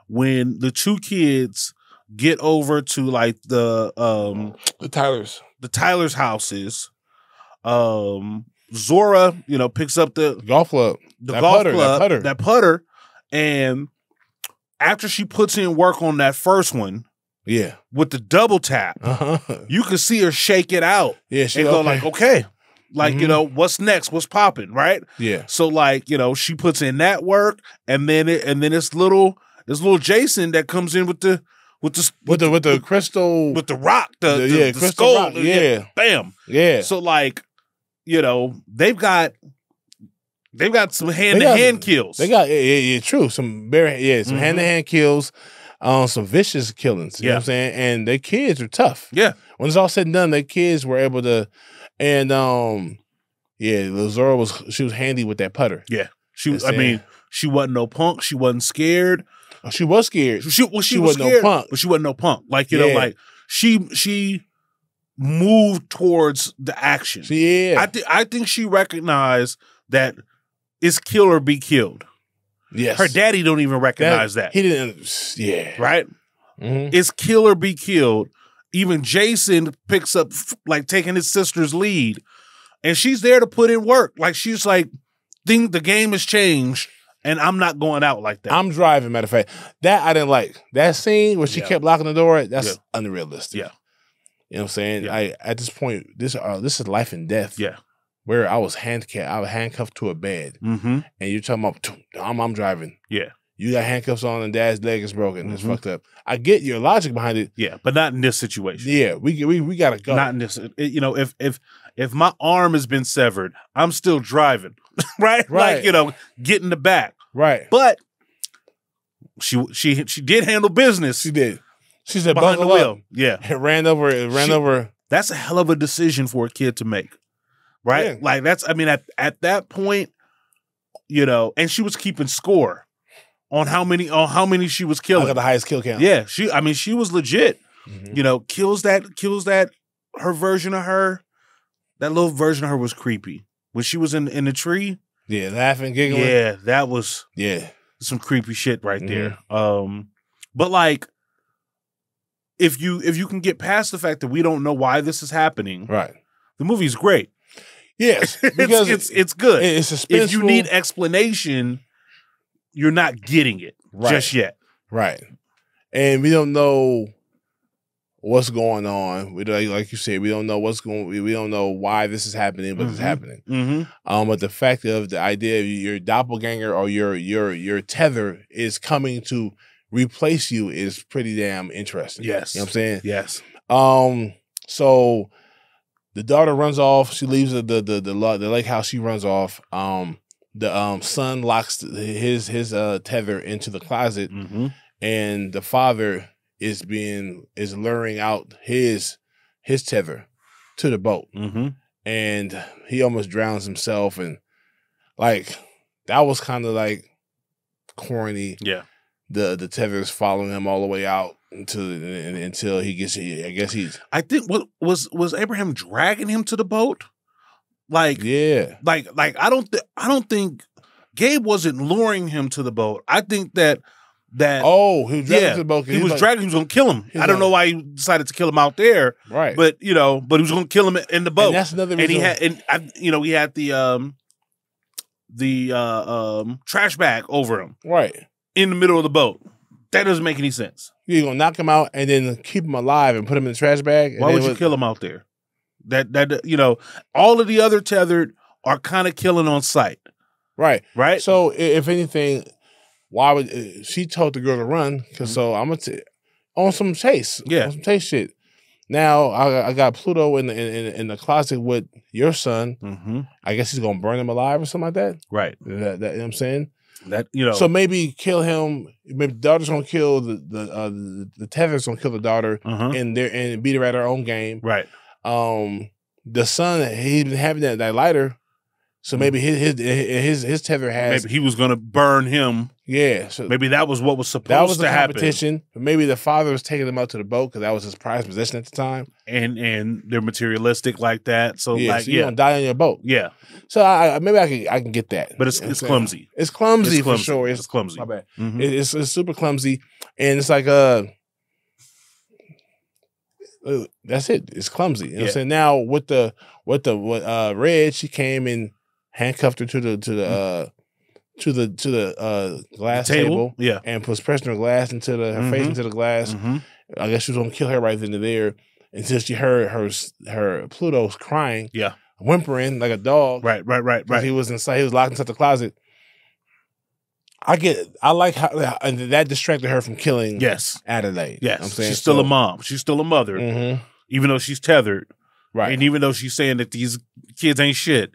when the two kids get over to the Tyler's houses, Zora, picks up the golf club, that putter, and after she puts in work on that first one, with the double tap, you can see her shake it out, and go okay, what's next? What's popping, right? Yeah. So she puts in that work, and then it's little Jason that comes in with the crystal, with the rock, the crystal skull, rock, bam, yeah. So they've got some hand-to-hand kills. They got true, some some hand-to-hand kills, some vicious killings. You know what I'm saying? And their kids are tough. Yeah. When it's all said and done, their kids were able to, and Zora was handy with that putter. Yeah, she wasn't no punk. She wasn't scared. Oh, she was scared. She was wasn't scared, no punk. but she wasn't no punk. She moved towards the action. I think she recognized that it's kill or be killed. Yes. Her daddy don't even recognize that. He didn't. Yeah. Right? It's kill or be killed. Even Jason picks up, taking his sister's lead. And she's there to put in work. She's the game has changed. And I'm not going out like that. I'm driving, matter of fact. That I didn't like. That scene where she kept locking the door, that's unrealistic. Yeah. You know what I'm saying? Yeah. At this point, this is life and death. Yeah. Where I was handcuffed to a bed. And you're talking about, I'm driving. Yeah. You got handcuffs on and dad's leg is broken. It's fucked up. I get your logic behind it. Yeah, but not in this situation. Yeah, we gotta go. Not in this. If my arm has been severed, I'm still driving. right? Get in the back. Right. But she did handle business. She did. She said behind the wheel. Yeah. It ran over. That's a hell of a decision for a kid to make. Right? Yeah. At that point, and she was keeping score on how many she was killing. I got the highest kill count. Yeah. She was legit. Kills that her version of her. That little version of her was creepy. When she was in the tree. Yeah, laughing, giggling. Yeah, that was some creepy shit right there. But if you can get past the fact that we don't know why this is happening, right? The movie's great. Yes, because it's good. It's suspenseful. If you need explanation, you're not getting it just yet. Right. And we don't know what's going on. We like you said, we don't know we don't know why this is happening, but it's happening. But the fact of the idea of your doppelganger or your tether is coming to replace you is pretty damn interesting. Yes. You know what I'm saying? Yes. So the daughter runs off. She leaves the lake house. She runs off. The son locks his tether into the closet, and the father is luring out his tether to the boat, Mm-hmm. and he almost drowns himself, and like that was kind of like corny. Yeah. The tether's following him all the way out until he gets. I guess he's. I think what was Abraham dragging him to the boat? Like Yeah. like I don't think Gabe wasn't luring him to the boat. I think that Oh, he was dragging him to the boat. he was dragging. He was going to kill him. He's I don't know like- why he decided to kill him out there, Right. but he was going to kill him in the boat. And that's another reason. He had the trash bag over him Right. in the middle of the boat. That doesn't make any sense. You're gonna knock him out and then keep him alive and put him in the trash bag. Why would you kill him out there? That all of the other tethered are kind of killing on sight, Right. right? So if anything, why would she told the girl to run? Because so I'm gonna on some chase, Yeah. on some chase shit. Now I got Pluto in the closet with your son. Mm-hmm. I guess he's gonna burn him alive or something like that. Right. That you know what I'm saying. So So maybe kill him. Maybe the daughter's gonna kill the tether's gonna kill the daughter and beat her at her own game. right. The son he's been having that lighter, so maybe his tether has Maybe he was going to burn him. yeah. So Maybe that was what was supposed that was the to happen. competition. But maybe the father was taking them out to the boat because that was his prized possession at the time. And they're materialistic like that. So Yeah, like so you're gonna die on your boat. yeah. So maybe I can get that. But it's You know what I'm saying? clumsy. It's clumsy It's for clumsy. sure. It's clumsy. My bad. Mhm. It's super clumsy, and it's like that's it. It's clumsy. You know what I'm Yeah. saying? Now with Red, she came and handcuffed her to the glass table. Yeah. And was pressing her glass into her face into the glass. Mm-hmm. I guess she was gonna kill her right then and there until she heard her Pluto's crying, Yeah. whimpering like a dog. Right. He was inside. He was locked inside the closet. I like how and that distracted her from killing. Yes. Adelaide. Yes. I'm saying She's still a mom. She's still a mother, even though she's tethered. Right. And even though she's saying that these kids ain't shit.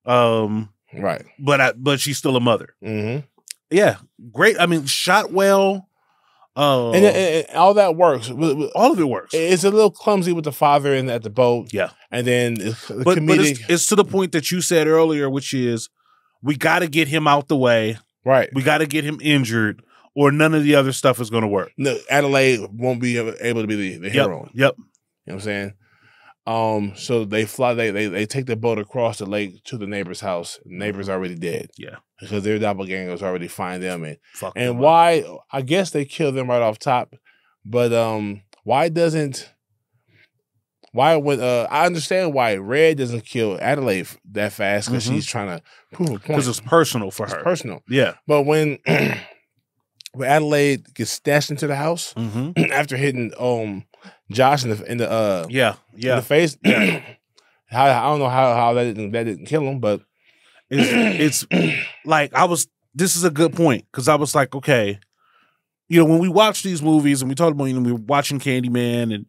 Right. But she's still a mother. Mm-hmm. Yeah. Great. I mean, shot well. And all that works. All of it works. It's a little clumsy with the father at the boat. Yeah. And then But comedic. it's to the point that you said earlier, which is we got to get him out the way. Right. We got to get him injured, or none of the other stuff is going to work. No, Adelaide won't be able to be the hero. Yep. You know what I'm saying? So they fly. They take the boat across the lake to the neighbor's house. The neighbor's already dead. Yeah. Because their doppelgangers already find them Fuck and them up. why? I guess they kill them right off top. But why when I understand why Red doesn't kill Adelaide that fast because she's trying to prove a point. Because it's personal for her. It's personal. Yeah. But when Adelaide gets stashed into the house Mm-hmm. after hitting Josh in the face, I don't know how that didn't kill him, but It's like this is a good point because I was like, okay, when we watch these movies and we talk about, we're watching Candyman and,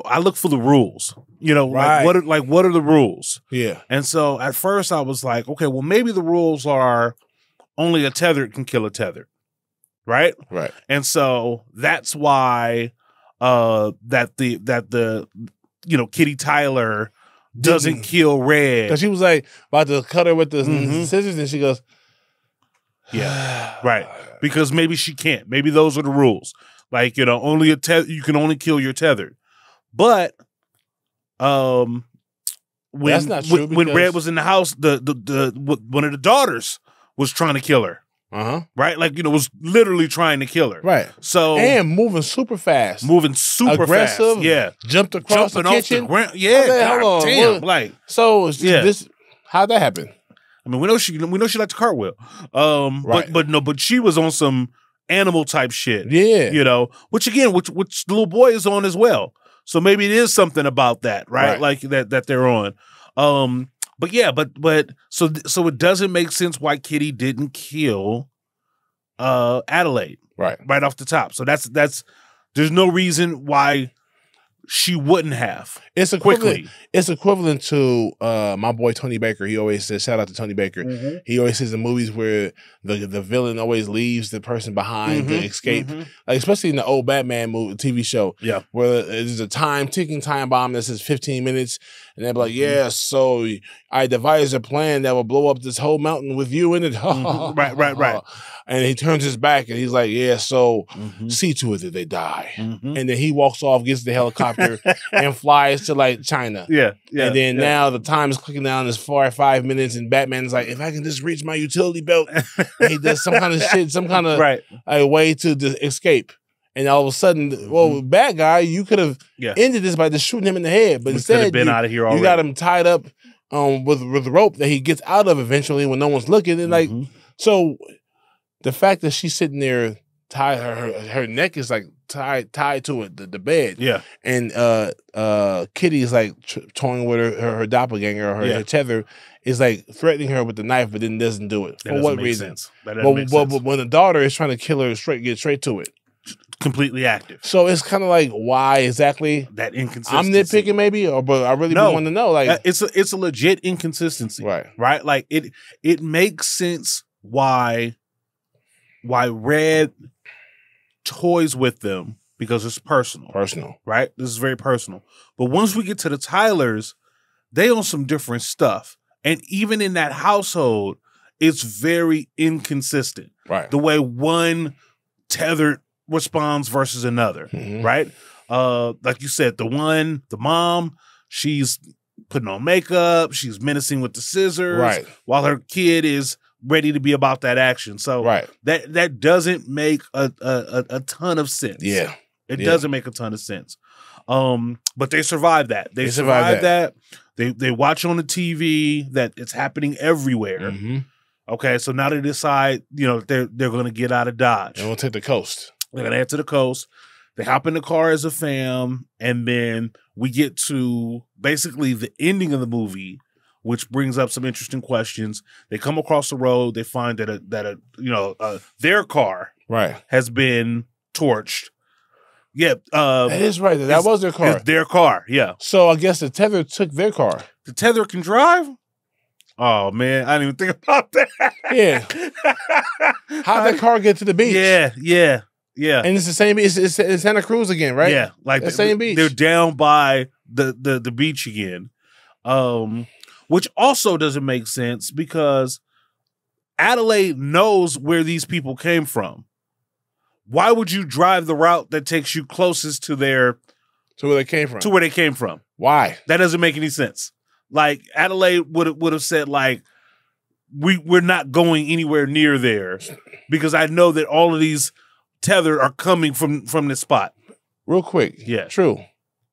I look for the rules, Right. like what are the rules? yeah, And so at first I was like, okay, well maybe the rules are only a tethered can kill a tethered. Right. right, And so that's why that the Kitty Tyler doesn't Didn't- kill Red. because she was like about to cut her with the Mhm. scissors, and she goes, Yeah. Right. Because maybe she can't. Maybe those are the rules. Like, only you can only kill your tethered. But when That's not true when because- Red was in the house, the one of the daughters was trying to kill her. Right? Like, was literally trying to kill her. right, So and moving super fast, moving super aggressive, fast. Yeah. jumped across Jumping the off the kitchen. ground. I Yeah. said, God hold on, damn. what? Like, So Yeah. how'd that happen? I mean, we know she liked to cartwheel. Right. But she was on some animal type shit. Yeah, Which again, which the little boy is on as well. So maybe it is something about that, right? Right. Like that they're on. But yeah, but so it doesn't make sense why Kitty didn't kill Adelaide right. right off the top. So that's there's no reason why she wouldn't have. It's equivalent. Quickly. It's equivalent to my boy Tony Baker. He always says, shout out to Tony Baker. Mm-hmm. He always says in movies where the villain always leaves the person behind to escape. Like especially in the old Batman movie TV show. Yeah. Where there's a ticking time bomb that says 15 minutes. And they're like, yeah, so I devised a plan that will blow up this whole mountain with you in it. Right. And he turns his back and he's like, yeah, so see to it that they die. And then he walks off, gets the helicopter and flies to like China. Yeah. And then now the time is clicking down as far as 5 minutes and Batman's like, if I can just reach my utility belt, and he does some kind of shit, some kind of a way to escape. And all of a sudden, well, bad guy, you could have ended this by just shooting him in the head. But instead, been out of here already. You got him tied up with rope that he gets out of eventually when no one's looking. And like, so the fact that she's sitting there, tied, her neck is like tied to it, the bed. Yeah. And Kitty is like toying with her doppelganger, or her tether is like threatening her with the knife, but then doesn't do it. For what reason? But when the daughter is trying to kill her, get straight to it. Completely active. So it's kind of like, why exactly that inconsistency? I'm nitpicking maybe, but I really want to know. Like, it's a legit inconsistency, right? Like it makes sense why Red toys with them because it's personal, right? This is very personal. But once we get to the Tylers, they own some different stuff, and even in that household, it's very inconsistent. Right, the way one tethered responds versus another, right? Like you said, the mom, she's putting on makeup, she's menacing with the scissors, while her kid is ready to be about that action. So that doesn't make a ton of sense. Yeah. It doesn't make a ton of sense. But they survive that. They survive that. They watch on the TV that it's happening everywhere. Okay, so now they decide, they're going to get out of Dodge. They're going to take the coast. They're going to head to the coast. They hop in the car as a fam, and then we get to basically the ending of the movie, which brings up some interesting questions. They come across the road. They find that their car has been torched. Yeah, that is right. That was their car. It's their car. Yeah. So I guess the tether took their car. The tether can drive. Oh man, I didn't even think about that. Yeah. How'd that car get to the beach? Yeah. And it's the same. It's Santa Cruz again, right? Yeah, like the same beach. They're down by the beach again, which also doesn't make sense because Adelaide knows where these people came from. Why would you drive the route that takes you closest to where they came from? Why? That doesn't make any sense. Like Adelaide would have said, like, we're not going anywhere near there because I know that all of these tethered are coming from this spot. Real quick, yeah, true.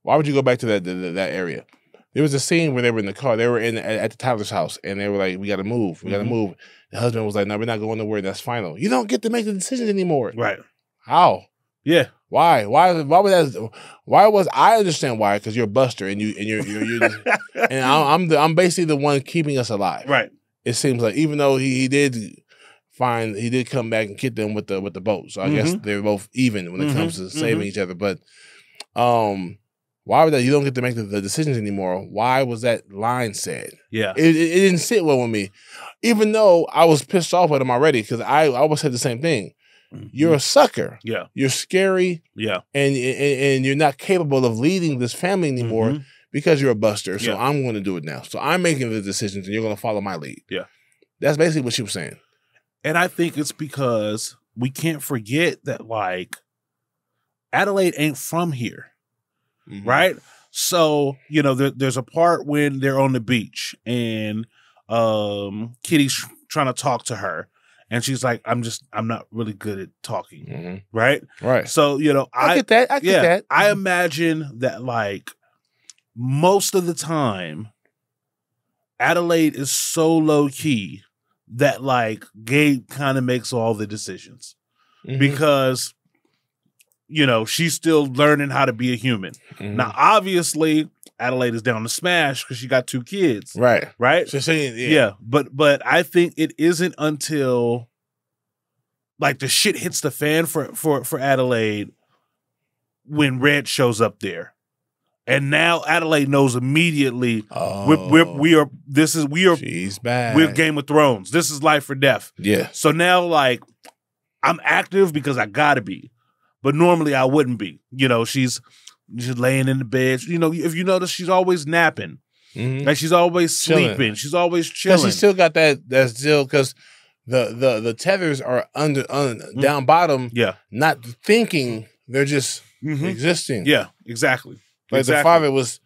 Why would you go back to that area? There was a scene where they were in the car. They were at the Tyler's house, and they were like, "We got to move. We got to move." The husband was like, "No, we're not going nowhere. That's final. You don't get to make the decisions anymore." Right? How? Yeah. Why? Why would that? Why was I understand why? Because you're Buster, and you're and I'm basically the one keeping us alive. Right. It seems like even though he did come back and get them with the boat. So I guess they're both even when it comes to saving each other. But why would that? You don't get to make the decisions anymore. Why was that line said? Yeah, it didn't sit well with me, even though I was pissed off at him already because I always said the same thing. You're a sucker. Yeah, you're scary. Yeah, and you're not capable of leading this family anymore because you're a Buster. So I'm going to do it now. So I'm making the decisions, and you're going to follow my lead. Yeah, that's basically what she was saying. And I think it's because we can't forget that, like, Adelaide ain't from here, right? So, there's a part when they're on the beach and Kitty's trying to talk to her. And she's like, I'm not really good at talking, right? Right. So, I get that. I get that. I imagine that, like, most of the time, Adelaide is so low-key that, like, Gabe kind of makes all the decisions because, she's still learning how to be a human. Now, obviously, Adelaide is down to smash because she got 2 kids. Right. Right? So saying, yeah. But I think it isn't until, like, the shit hits the fan for Adelaide when Red shows up there. And now Adelaide knows immediately Oh, we are she's bad. we're Game of Thrones. This is life or death. Yeah. So now, like, I'm active because I gotta be, but normally I wouldn't be. You know, she's laying in the bed. You know, if you notice, she's always napping. Mhm. Like she's always Chilling. sleeping. She's always Because chilling. she still got that still because the tethers are under down bottom, Yeah. not thinking, they're just Mhm. existing. Yeah. Exactly. Like the Exactly. father was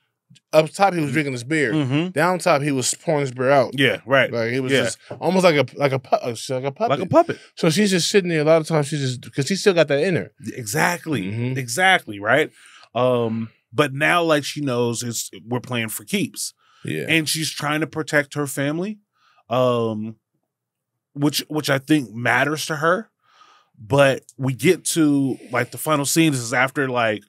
up top, he was drinking his beer. Mm-hmm. Down top, he was pouring his beer out. Yeah. Right. Like it was Yeah. just almost like a puppet. Like a puppet. So she's just sitting there. A lot of times she's just because she still got that in her. Exactly. Mhm. Exactly. Right. But now, like, she knows we're playing for keeps. Yeah. And she's trying to protect her family, which I think matters to her. But we get to like the final scene. This is after like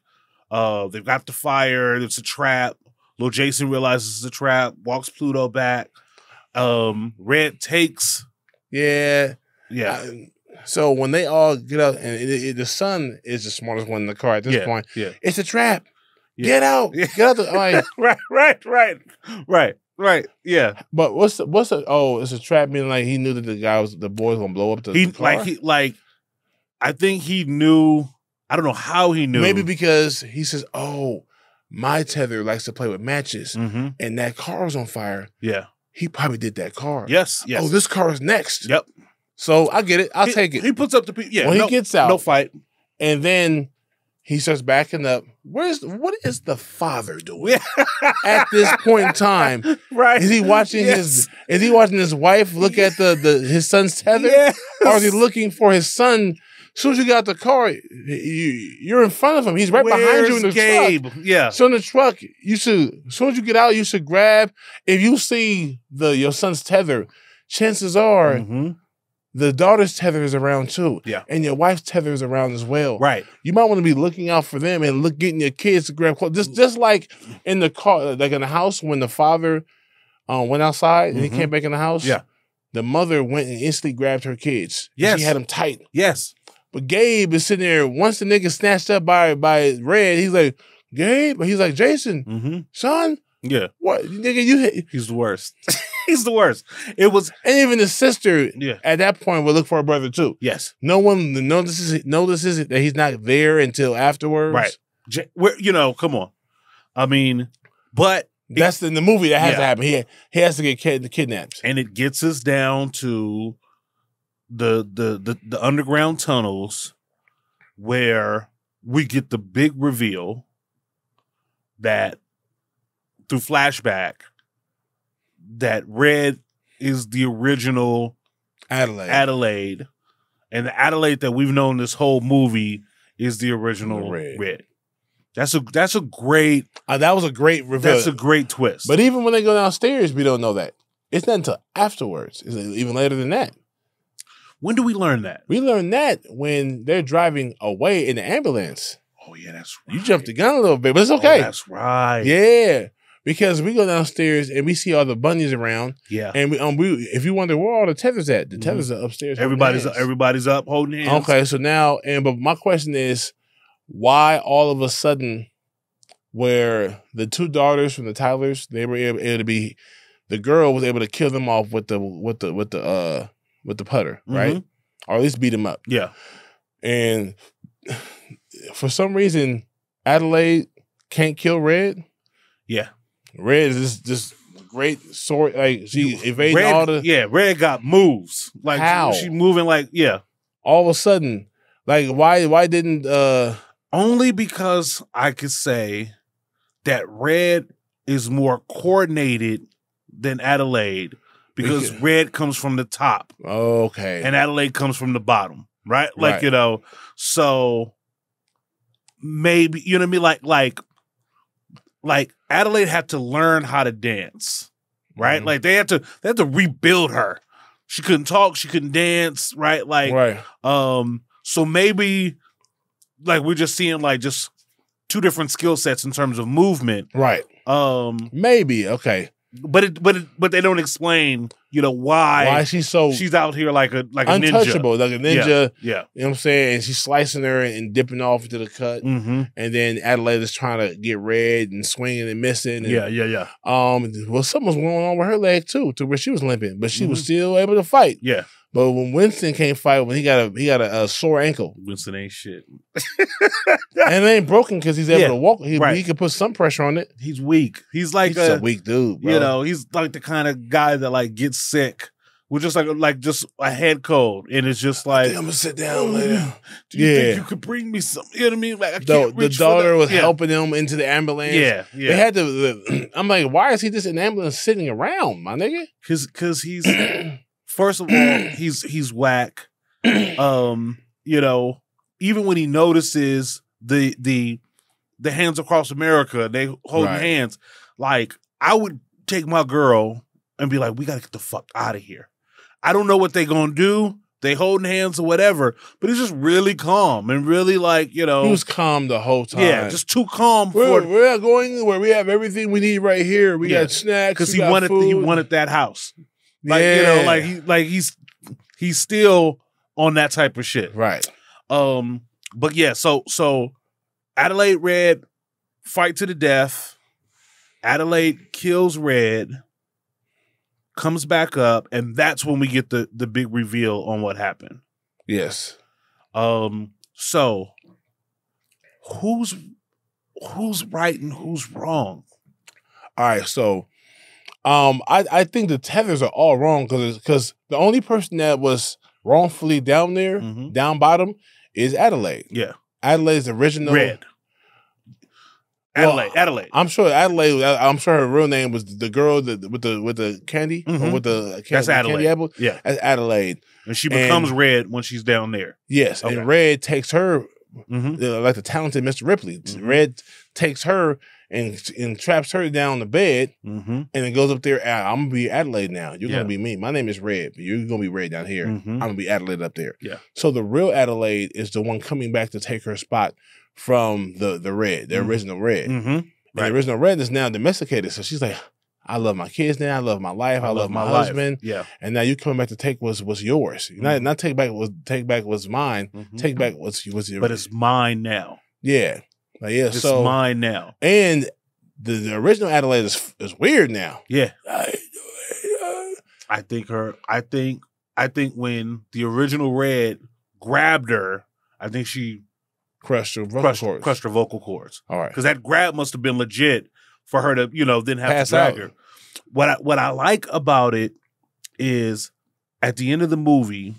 they've got the fire. It's a trap. Little Jason realizes it's a trap. Walks Pluto back. Red takes. Yeah. Yeah. So when they all get up, and the son is the smartest one in the car at this point. Yeah. It's a trap. Yeah. Get out. Yeah. Get out. Like, Right. Yeah. but what's the? Oh, it's a trap. Meaning like he knew that the boy was gonna blow up the car. I think he knew. I don't know how he knew. Maybe because he says, "Oh, my tether likes to play with matches, Mm-hmm. and that car was on fire. Yeah. He probably did that car. Yes. Oh, this car is next. Yep. So I get it. I'll take it. He puts up the yeah. When he gets out, no fight. and then he starts backing up. What is the father doing at this point in time? Right. Is he watching Yes. his wife look at his son's tether? Yes. Or is he looking for his son? As soon as you get out the car, you're in front of him. He's right behind you in the Gabe? truck. Yeah. So in the truck, as soon as you get out, you should grab. If you see your son's tether, chances are Mhm. the daughter's tether is around too. Yeah. And your wife's tether is around as well. Right. You might want to be looking out for them and getting your kids to grab clothes. Just like in the car, like in the house when the father went outside and he Mhm. came back in the house. Yeah. The mother went and instantly grabbed her kids. Yes. She had them tight. Yes. But Gabe is sitting there. Once the nigga snatched up by Red, he's like, Gabe? He's like, Jason, Mm-hmm. son, Yeah. what? Nigga, you hit. He's the worst. He's the worst. It was. And even the sister Yeah. at that point would look for her brother too. Yes. No one notices that he's not there until afterwards. Right. Come on. I mean, but That's in the movie that has Yeah. to happen. He has to get kidnapped. and it gets us down to the underground tunnels where we get the big reveal that through flashback that Red is the original Adelaide, and the Adelaide that we've known this whole movie is the original Red. That's a great That was a great reveal. that's a great twist. But even when they go downstairs, we don't know that. It's not until afterwards. It's even later than that. when do we learn that? We learn that when they're driving away in the ambulance. Oh yeah, that's right. You jumped the gun a little bit, but it's Oh, okay. that's right. Yeah. Because we go downstairs and we see all the bunnies around. Yeah. And we if you wonder where all the tethers at, the tethers are upstairs. holding hands. Everybody's up holding hands. Okay, so now but my question is, why all of a sudden, where the two daughters from the Tylers, they were able to be, the girl was able to kill them off with the putter, right? Mhm. Or at least beat them up. Yeah. And for some reason, Adelaide can't kill Red. Yeah. Red is this great sword, like she evading all the. Red got moves. Like How? she moving like All of a sudden, like why didn't only because I could say that Red is more coordinated than Adelaide because Red comes from the top okay. and Adelaide comes from the bottom, right? Like, Right. So maybe, you know what I mean? Like Adelaide had to learn how to dance, right? Mhm. Like they had to rebuild her. She couldn't talk, she couldn't dance, right? Like, right. so maybe like we're just seeing like just two different skill sets in terms of movement. Right. Maybe. Okay. But they don't explain why she's out here like a untouchable, ninja. like a ninja. Yeah. You know what I'm saying? And she's slicing her and dipping off into the cut. Mm-hmm. And then Adelaide is trying to get red and swinging and missing. And, Yeah. Well, something was going on with her leg too, to where she was limping, but she was still able to fight. Yeah. But when Winston can't fight, when he got a sore ankle, Winston ain't shit. and it ain't broken because he's able to walk. He can put some pressure on it. He's weak. He's like a weak dude, bro. He's like the kind of guy that like gets sick with just just a head cold, and it's just like, I'm gonna sit down later. Do you think you could bring me some? You know what I mean? Like, I can't the daughter was helping him into the ambulance. Yeah. They had to. I'm like, why is he just in the ambulance sitting around, my nigga? Because he's first of all, he's whack. Even when he notices the Hands Across America, they holding hands. Like, I would take my girl and be like, we got to get the fuck out of here. I don't know what they gonna do. They holding hands or whatever, but he's just really calm and really he was calm the whole time. Yeah, just too calm. We're going where we have everything we need right here. We got snacks because he wanted that house. He's still on that type of shit. Right. But yeah, so Adelaide Red fight to the death. Adelaide kills Red, comes back up, and that's when we get the big reveal on what happened. Yes. So who's right and who's wrong? All right, so I think the tethers are all wrong because the only person that was wrongfully down there, down bottom, is Adelaide. Yeah. Adelaide's original Red. Adelaide. I'm sure Adelaide. I'm sure her real name was the girl with the candy or with the That's Adelaide. Candy apple. Yeah, that's Adelaide, and she becomes Red when she's down there. Yes, and Red takes her like the talented Mr. Ripley. Red takes her and traps her down the bed, and then goes up there. I'm gonna be Adelaide now. You're gonna be me. My name is Red, but you're gonna be Red down here. I'm gonna be Adelaide up there. Yeah. So the real Adelaide is the one coming back to take her spot from the Red, the original Red. And the original Red is now domesticated. So she's like, I love my kids now. I love my life. I love my husband. Yeah. And now you coming back to take what's yours. Not take back what's mine. Take back what's yours. But it's mine now. Yeah. It's mine now. And the original Adelaide is weird now. Yeah. I think when the original Red grabbed her, I think she crushed her vocal cords. All right. Because that grab must have been legit for her to, then have pass to drag out. her. What I like about it is at the end of the movie,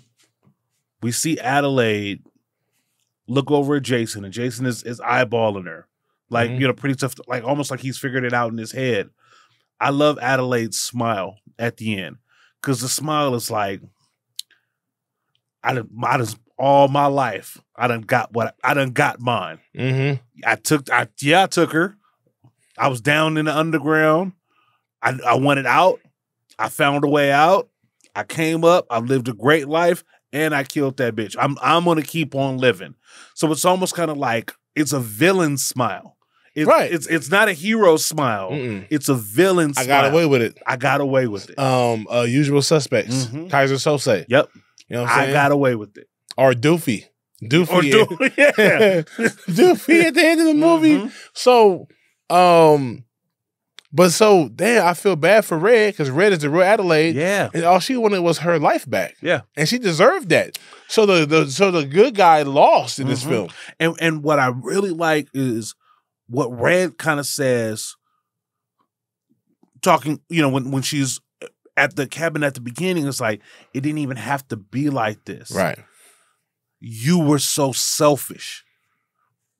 we see Adelaide look over at Jason, and Jason is eyeballing her. Like, pretty tough, like almost like he's figured it out in his head. I love Adelaide's smile at the end. Because the smile is like, I done all my life, I done got mine. I took her. I was down in the underground. I wanted out. I found a way out. I came up. I lived a great life, and I killed that bitch. I'm gonna keep on living. So it's almost kind of like it's a villain smile. It's not a hero smile. It's a villain smile. I got away with it. Usual Suspects. Kaiser Sose. Yep. You know what I'm saying? I got away with it. Or Doofy. Yeah. Doofy at the end of the movie. So, damn, I feel bad for Red because Red is the real Adelaide. Yeah. And all she wanted was her life back. Yeah. And she deserved that. So the good guy lost in this film. And what I really like is what Red kind of says, talking, when she's at the cabin at the beginning, it's like, it didn't even have to be like this. Right. You were so selfish.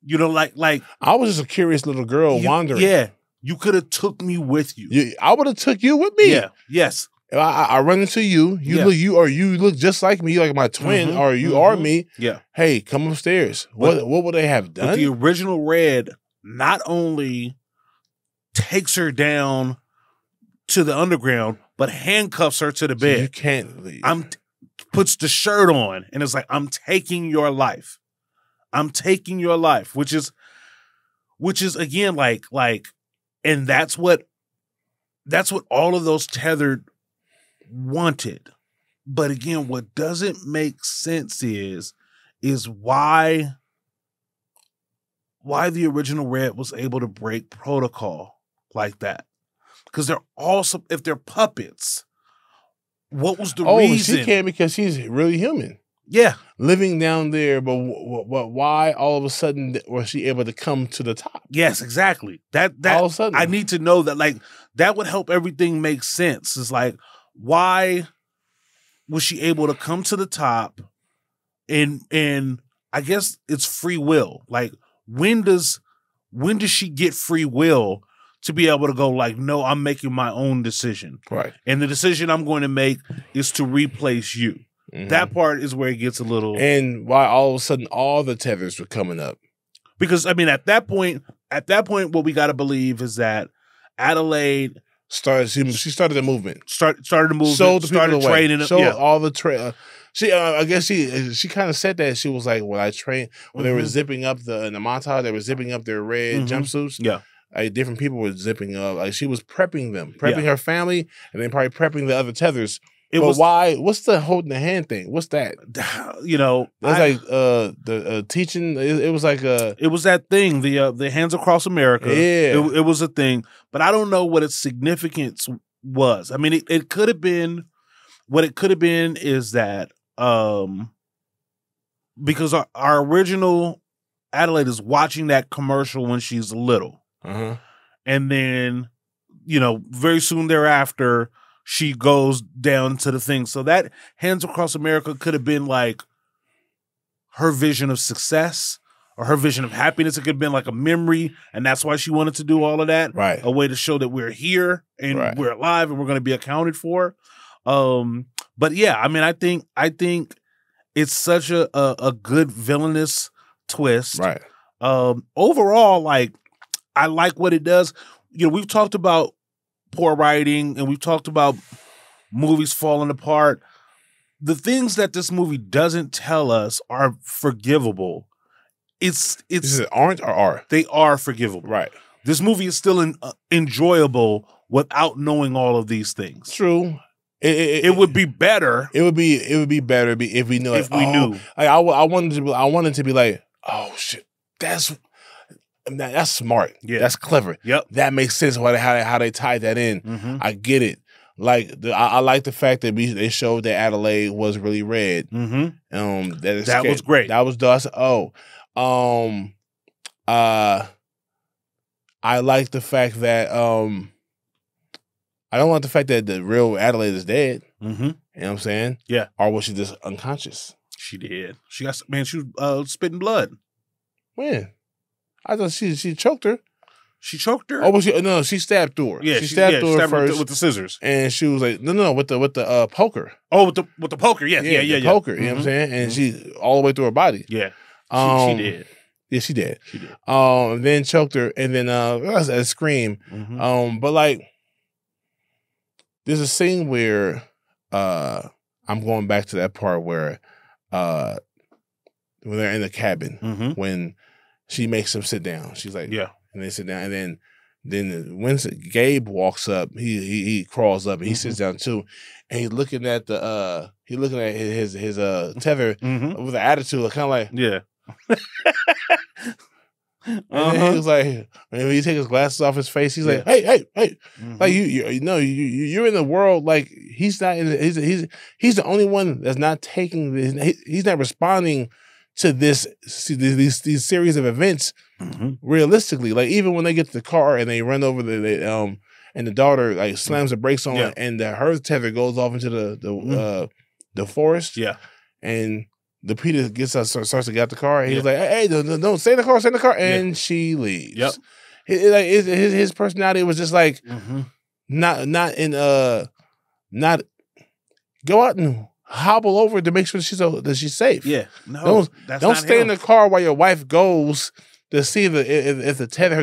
Like I was just a curious little girl wandering. Yeah. You could have took me with you. I would have took you with me. Yeah. Yes. I run into you. You look just like me. You like my twin, or you are me. Yeah. Hey, come upstairs. What would they have done? But the original Red not only takes her down to the underground, but handcuffs her to the bed. So you can't leave. Puts the shirt on and it's like, I'm taking your life. I'm taking your life, which is again like, and that's what all of those tethered wanted. But again, what doesn't make sense is why the original Red was able to break protocol like that. Because they're also, if they're puppets, what was the reason? She can't because she's really human. Yeah. Living down there, but why all of a sudden was she able to come to the top? Yes, exactly. That all of a sudden. I need to know that, like, that would help everything make sense. It's like, why was she able to come to the top? And I guess it's free will. Like, when does she get free will to be able to go like, no, I'm making my own decision. Right. And the decision I'm going to make is to replace you. Mm-hmm. That part is where it gets a little. And why all of a sudden all the tethers were coming up. Because, I mean, at that point, what we got to believe is that Adelaide she started the movement. Started the movement. Showed the started people training. Showed all the I guess she kind of said that. She was like, when I trained, when they were zipping up in the montage, they were zipping up their red jumpsuits. Yeah. Like, different people were zipping up. Like, she was prepping them, her family, and then probably prepping the other tethers. Why? What's the holding the hand thing? What's that? You know, that's like the teaching. It was like it was that thing. The Hands Across America. Yeah, it was a thing, but I don't know what its significance was. I mean, it could have been. What it could have been is that because our original Adelaide is watching that commercial when she's little, and then very soon thereafter, she goes down to the thing. So that Hands Across America could have been like her vision of success or her vision of happiness. It could have been like a memory, and that's why she wanted to do all of that. Right. A way to show that we're here and we're alive and we're going to be accounted for. But yeah, I mean, I think it's such a good villainous twist. Right. Overall, like, I like what it does. We've talked about poor writing, and we've talked about movies falling apart. The things that this movie doesn't tell us are forgivable. Is it orange or R? They are forgivable. Right. This movie is still enjoyable without knowing all of these things. True. It would be better. It would be better if we knew. If we knew. Like, I wanted to be like, oh shit, that's smart. Yeah. That's clever. Yep. That makes sense how they tied that in. Mm-hmm. I get it. Like, I like the fact that they showed that Adelaide was really red. Mm-hmm. That was great. That was I said, I like the fact that I don't like the fact that the real Adelaide is dead. Mm-hmm. You know what I'm saying? Yeah. Or was she just unconscious? She did. She was spitting blood. When? I thought she choked her. She choked her? Oh, she stabbed through her. Yeah, she stabbed through her first with the scissors. And she was like, no, with the poker. Oh, with the poker. Yeah. Poker, you know what I'm saying? And she all the way through her body. Yeah. She did. Yeah, she did. She did. And then choked her, and then a scream. Mm-hmm. But like, there's a scene where I'm going back to that part where when they're in the cabin, when she makes them sit down. She's like, yeah. And they sit down, and then when Gabe walks up, he crawls up and he sits down too, and he's looking at his tether with an attitude, kind of like, yeah. And then he was like, when he takes his glasses off his face, he's like, hey, like you're in the world, like he's not in. He's the only one that's not taking. He's not responding to these series of events realistically. Like, even when they get to the car and they run over and the daughter like slams the brakes on and her tether goes off into the forest. Yeah, and the Peter starts to get out the car. And he's like, hey, don't stay in the car, and she leaves. Yep. His personality was just like not go out and hobble over to make sure that she's safe. Yeah, no, don't stay in the car while your wife goes to see if the tether,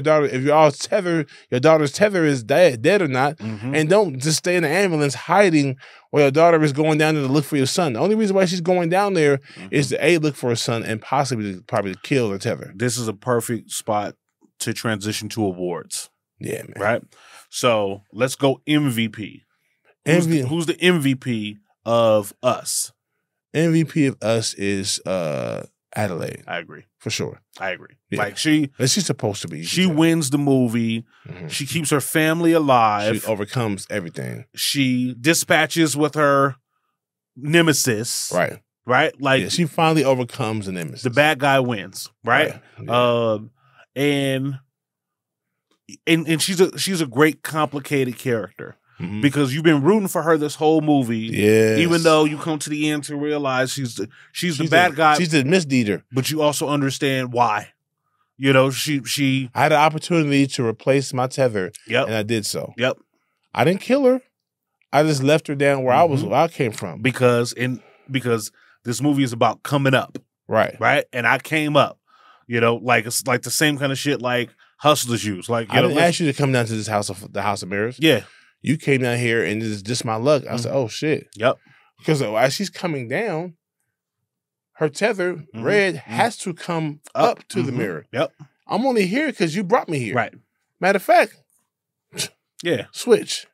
your daughter's tether is dead or not, and don't just stay in the ambulance hiding while your daughter is going down there to look for your son. The only reason why she's going down there is to look for her son and probably kill the tether. This is a perfect spot to transition to awards. Yeah, man. Right. So let's go MVP. Who's the MVP of Us? MVP of Us is Adelaide. I agree. For sure. I agree. Yeah. Like she's supposed to be. She wins the movie. Mhm. She keeps her family alive. She overcomes everything. She dispatches with her nemesis. Right. Right? Like Yeah, she finally overcomes the nemesis. the bad guy wins. Right? Yeah. And she's a great complicated character. Mhm. Because you've been rooting for her this whole movie. Yes. Even though you come to the end to realize she's the bad guy. She's the misdeeder. But you also understand why. You know, she I had an opportunity to replace my tether, Yep. and I did so. Yep. I didn't kill her. I just left her down where Mhm. where I came from. because this movie is about coming up. Right. Right? And I came up. You know, like it's like the same kind of shit like hustlers use. Like you I know, didn't ask you to come down to the House of Mirrors. Yeah. You came down here and it's just my luck. I said, oh shit. Yep. Because as she's coming down, her tether, Red, has to come up to the mirror. Yep. I'm only here because you brought me here. Right. Matter of fact, Yeah. switch.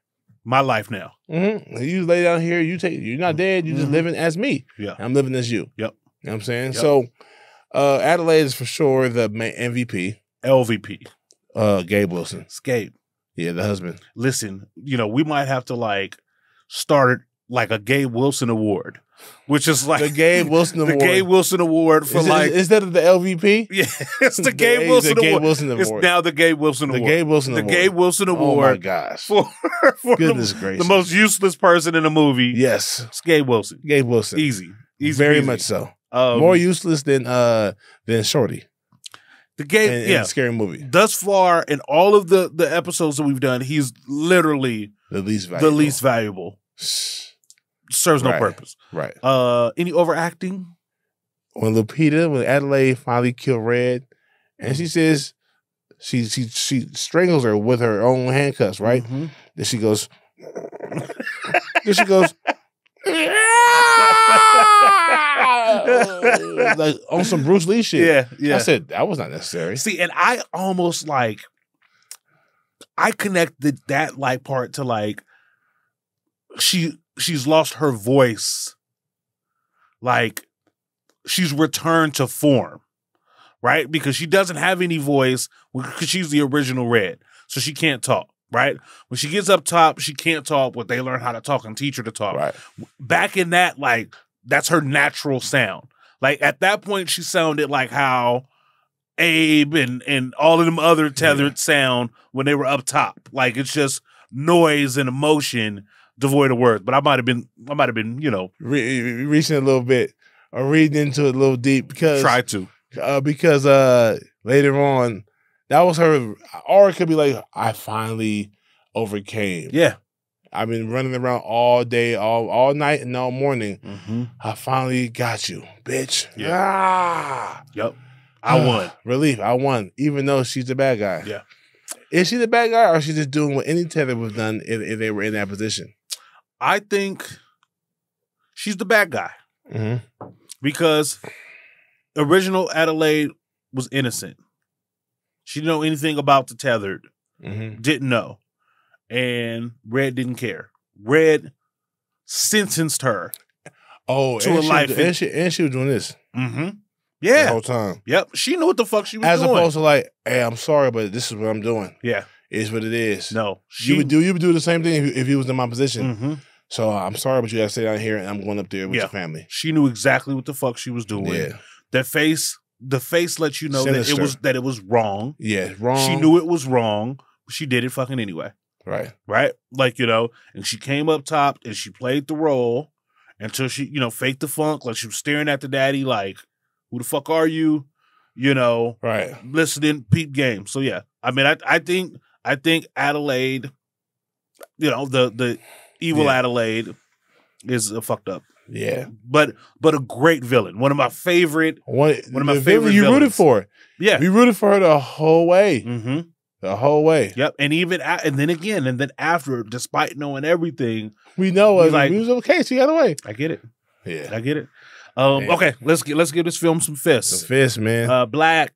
My life now. Mm-hmm. You lay down here, you're not dead, you're just living as me. Yeah. I'm living as you. Yep. You know what I'm saying? Yep. So Adelaide is for sure the main MVP. LVP. Gabe Wilson. Escape. Yeah, the husband. Listen, you know, we might have to like start like a Gabe Wilson Award, which is like The Gabe Wilson Award. The Gabe Wilson Award for instead of the LVP? yeah, it's the Gabe Wilson the Gabe Award. Wilson It's Award. now the Gabe Wilson The Award. Gabe Wilson The Award. Gabe Wilson Oh my Award gosh. for Goodness the gracious. most useless person in the movie. Yes. It's Gabe Wilson. Gabe Wilson. Easy. Very peasy. much so. More More useless than Shorty the Gabe. in Scary Movie. Thus far, in all of the episodes that we've done, he's literally The least valuable. the least valuable. Serves no Right. purpose. Right. Any overacting? When Adelaide finally killed Red, and she says she strangles her with her own handcuffs, right? Mm-hmm. Then she goes. Then she goes. Like on some Bruce Lee shit. Yeah, yeah. I said that was not necessary. See, and I almost like I connected that like part to like she's lost her voice. Like she's returned to form. Right? Because she doesn't have any voice because she's the original Red. So she can't talk. Right? When she gets up top, she can't talk, but they learn how to talk and teach her to talk. Right. Back in that, like, that's her natural sound. Like, at that point, she sounded like how Abe and all of them other tethered sound when they were up top. Like, it's just noise and emotion devoid of words. But I might have been, you know. Reaching a little bit or reading into it a little deep because. Try to. Because later on, that was her, or it could be like, I finally overcame. Yeah. I've been running around all day, all night, and all morning. Mm-hmm. I finally got you, bitch. Yeah. Ah! Yep. I won. Relief. I won, even though she's the bad guy. Yeah. Is she the bad guy, or is she just doing what any tether would have done if they were in that position? I think she's the bad guy. Mm-hmm. Because original Adelaide was innocent. She didn't know anything about the tethered. Mm-hmm. Didn't know. And Red didn't care. Red sentenced her. Oh, to a life. And she was doing this Mm-hmm. the Yeah. whole time. Yep. She knew what the fuck she was As doing. opposed to like, hey, I'm sorry, but this is what I'm doing. Yeah. It's what it is. No. You would do the same thing if you was in my position. Mm-hmm. So I'm sorry, but you gotta stay down here, and I'm going up there with your family. She knew exactly what the fuck she was doing. Yeah, The face lets you know Sinister. that it was wrong. Yeah, wrong. She knew it was wrong. But she did it fucking anyway. Right. Right? Like, you know, and she came up top and she played the role until she, you know, faked the funk. Like she was staring at the daddy like, who the fuck are you? You know, Right. listening, peep game. So yeah. I mean, I think Adelaide, you know, the evil Adelaide is fucked up. Yeah. But a great villain. One of my favorite One of my the favorite villain you rooted villains. for. Yeah. We rooted for her the whole way. Mm-hmm. The whole way. Yep. And even and then after, despite knowing everything, We know He's like- we was okay. She got away. I get it. Yeah. I get it. Man. Okay, let's give this film some The fists. fist, man. Black,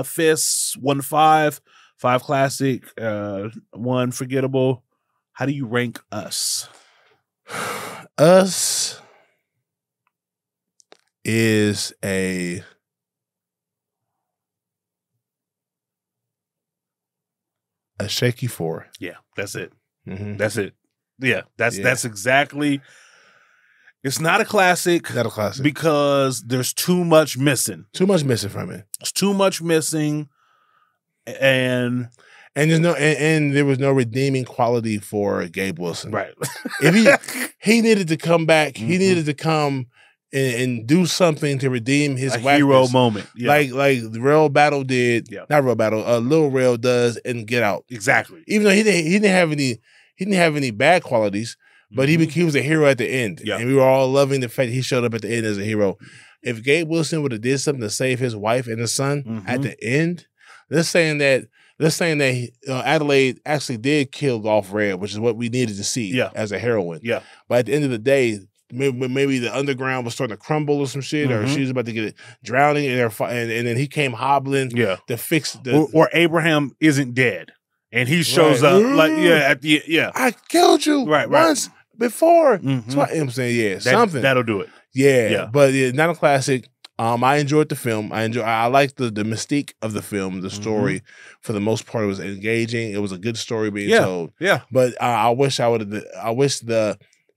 fists 1 to 5, 5 classic, 1 forgettable, How do you rank Us? Us is a shaky 4. Yeah, that's it. Mm-hmm. That's it. Yeah, that's exactly. It's not a classic. Not a classic. Because there's too much missing. Too much missing from it. There's too much missing, and there's no and there was no redeeming quality for Gabe Wilson. Right. If he needed to come back, he needed to come and do something to redeem his hero moment. Yeah. Like Real Battle did. Yeah. Not Real Battle, Lil Rel does in Get Out. Exactly. Even though he didn't have any bad qualities, but he was a hero at the end. Yeah. And we were all loving the fact he showed up at the end as a hero. If Gabe Wilson would have did something to save his wife and his son at the end, they're saying that Adelaide actually did kill Golf Red, which is what we needed to see as a heroine. Yeah. But at the end of the day, maybe the underground was starting to crumble or some shit, or she was about to get drowning, and then he came hobbling to fix the... Or Abraham isn't dead, and he shows up like, I killed you once before. That's why I'm saying, something. That'll do it. Yeah. But not a classic. I enjoyed the film. I liked the mystique of the film. The story, for the most part, it was engaging. It was a good story being told. Yeah. But I wish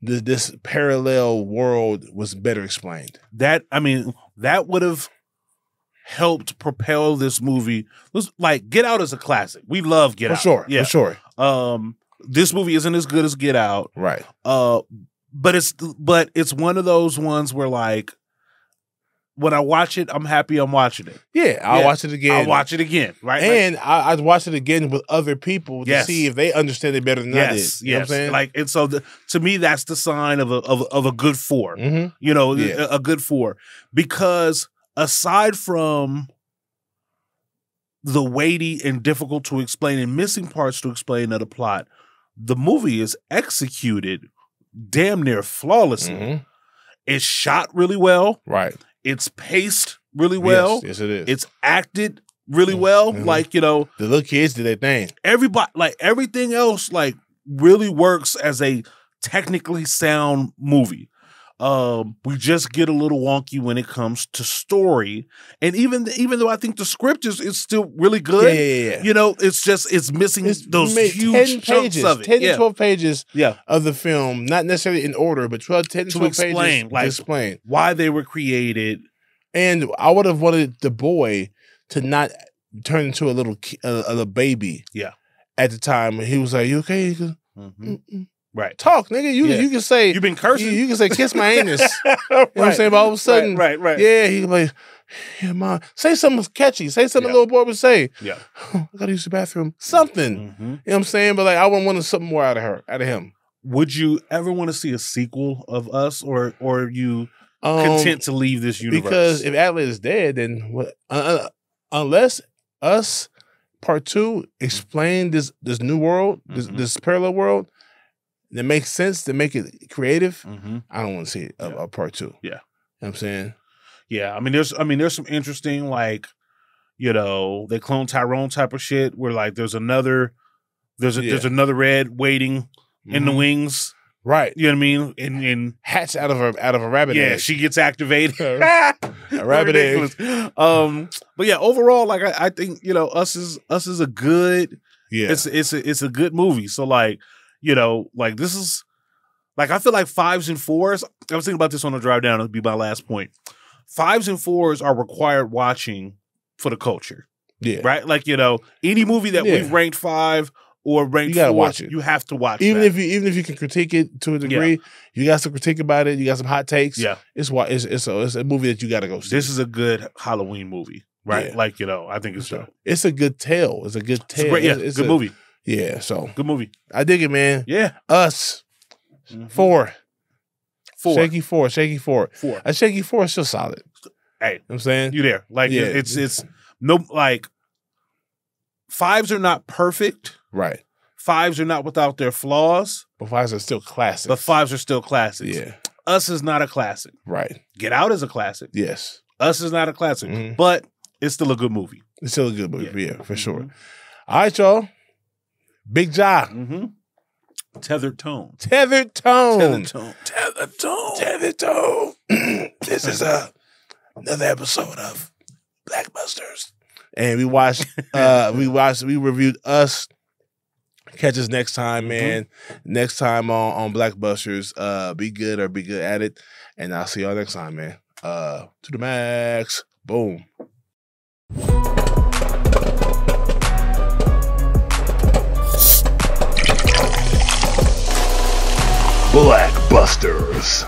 this parallel world was better explained. That would have helped propel this movie. Like, Get Out is a classic. We love Get Out. For sure. This movie isn't as good as Get Out. Right. But it's one of those ones where, like, when I watch it, I'm happy I'm watching it. Yeah, I'll watch it again. I'll watch it again, right? And I'd watch it again with other people to see if they understand it better than I did. You know what I'm saying? Like, and so to me, that's the sign of a good 4. You know, a good 4. Because aside from the weighty and difficult to explain and missing parts to explain of the plot, the movie is executed damn near flawlessly. It's shot really well. Right. It's paced really well. Yes, it is. It's acted really well. Like, you know, the little kids did their thing. Everybody, like, everything else, like, really works as a technically sound movie. We just get a little wonky when it comes to story, and even though I think the script is still really good. Yeah. You know, it's missing those huge chunks of it. 10 to 12 pages of the film, not necessarily in order, but 10 to 12 pages to explain why they were created. And I would have wanted the boy to not turn into a little baby. Yeah. At the time, he was like, "You okay?" He goes, Right. Talk, nigga. You can say you've been cursing. You can say kiss my anus. You know what I'm saying? But all of a sudden, right. Yeah, he like, yeah, mom, say something catchy. Say something a little boy would say. Yeah. I gotta use the bathroom. Something. You know what I'm saying? But like, I wanted something more out of him. Would you ever want to see a sequel of Us, or are you content to leave this universe? Because if Adelaide is dead, then what? Unless Us Part 2 explain this new world, this parallel world, that makes sense, to make it creative, I don't want to see a Part 2. Yeah. You know what I'm saying? Yeah. I mean, there's some interesting, like, you know, they clone Tyrone type of shit where, like, there's another Red waiting in the wings. Right. You know what I mean? And hatch out of a rabbit egg. Yeah, she gets activated. A rabbit egg. But yeah, overall, like, I think, you know, Us is a good, it's a good movie. So, like, you know, like, this is, like, I feel like 5s and 4s, I was thinking about this on the drive down, it'll be my last point. 5s and 4s are required watching for the culture. Yeah. Right? Like, you know, any movie that we've ranked 5 or ranked 4, watch it. You have to watch even that. Even if you can critique it to a degree, you got some critique about it, you got some hot takes. Yeah. It's a movie that you got to go see. This is a good Halloween movie, right? Yeah. Like, you know, I think it's dope. It's a good tale. It's a good tale. It's good movie. Yeah, so good movie. I dig it, man. Yeah. Us 4. Shaky 4. 4. A shaky 4 is still solid. Hey, you know what I'm saying? You there. Like, it's no, like, 5s are not perfect. Right. 5s are not without their flaws. But 5s are still classics. But 5s are still classics. Yeah. Us is not a classic. Right. Get Out is a classic. Yes. Us is not a classic. But it's still a good movie. It's still a good movie, yeah for sure. All right, y'all. Big Ja. Tethered Tone. Tethered Tone. Tethered Tone. Tethered Tone. Tethered Tone. This is another episode of Blackbusters. And we watched, we reviewed Us. Catch us next time, man. Next time on Blackbusters. Be good or be good at it. And I'll see y'all next time, man. To the max. Boom. Blackbusters.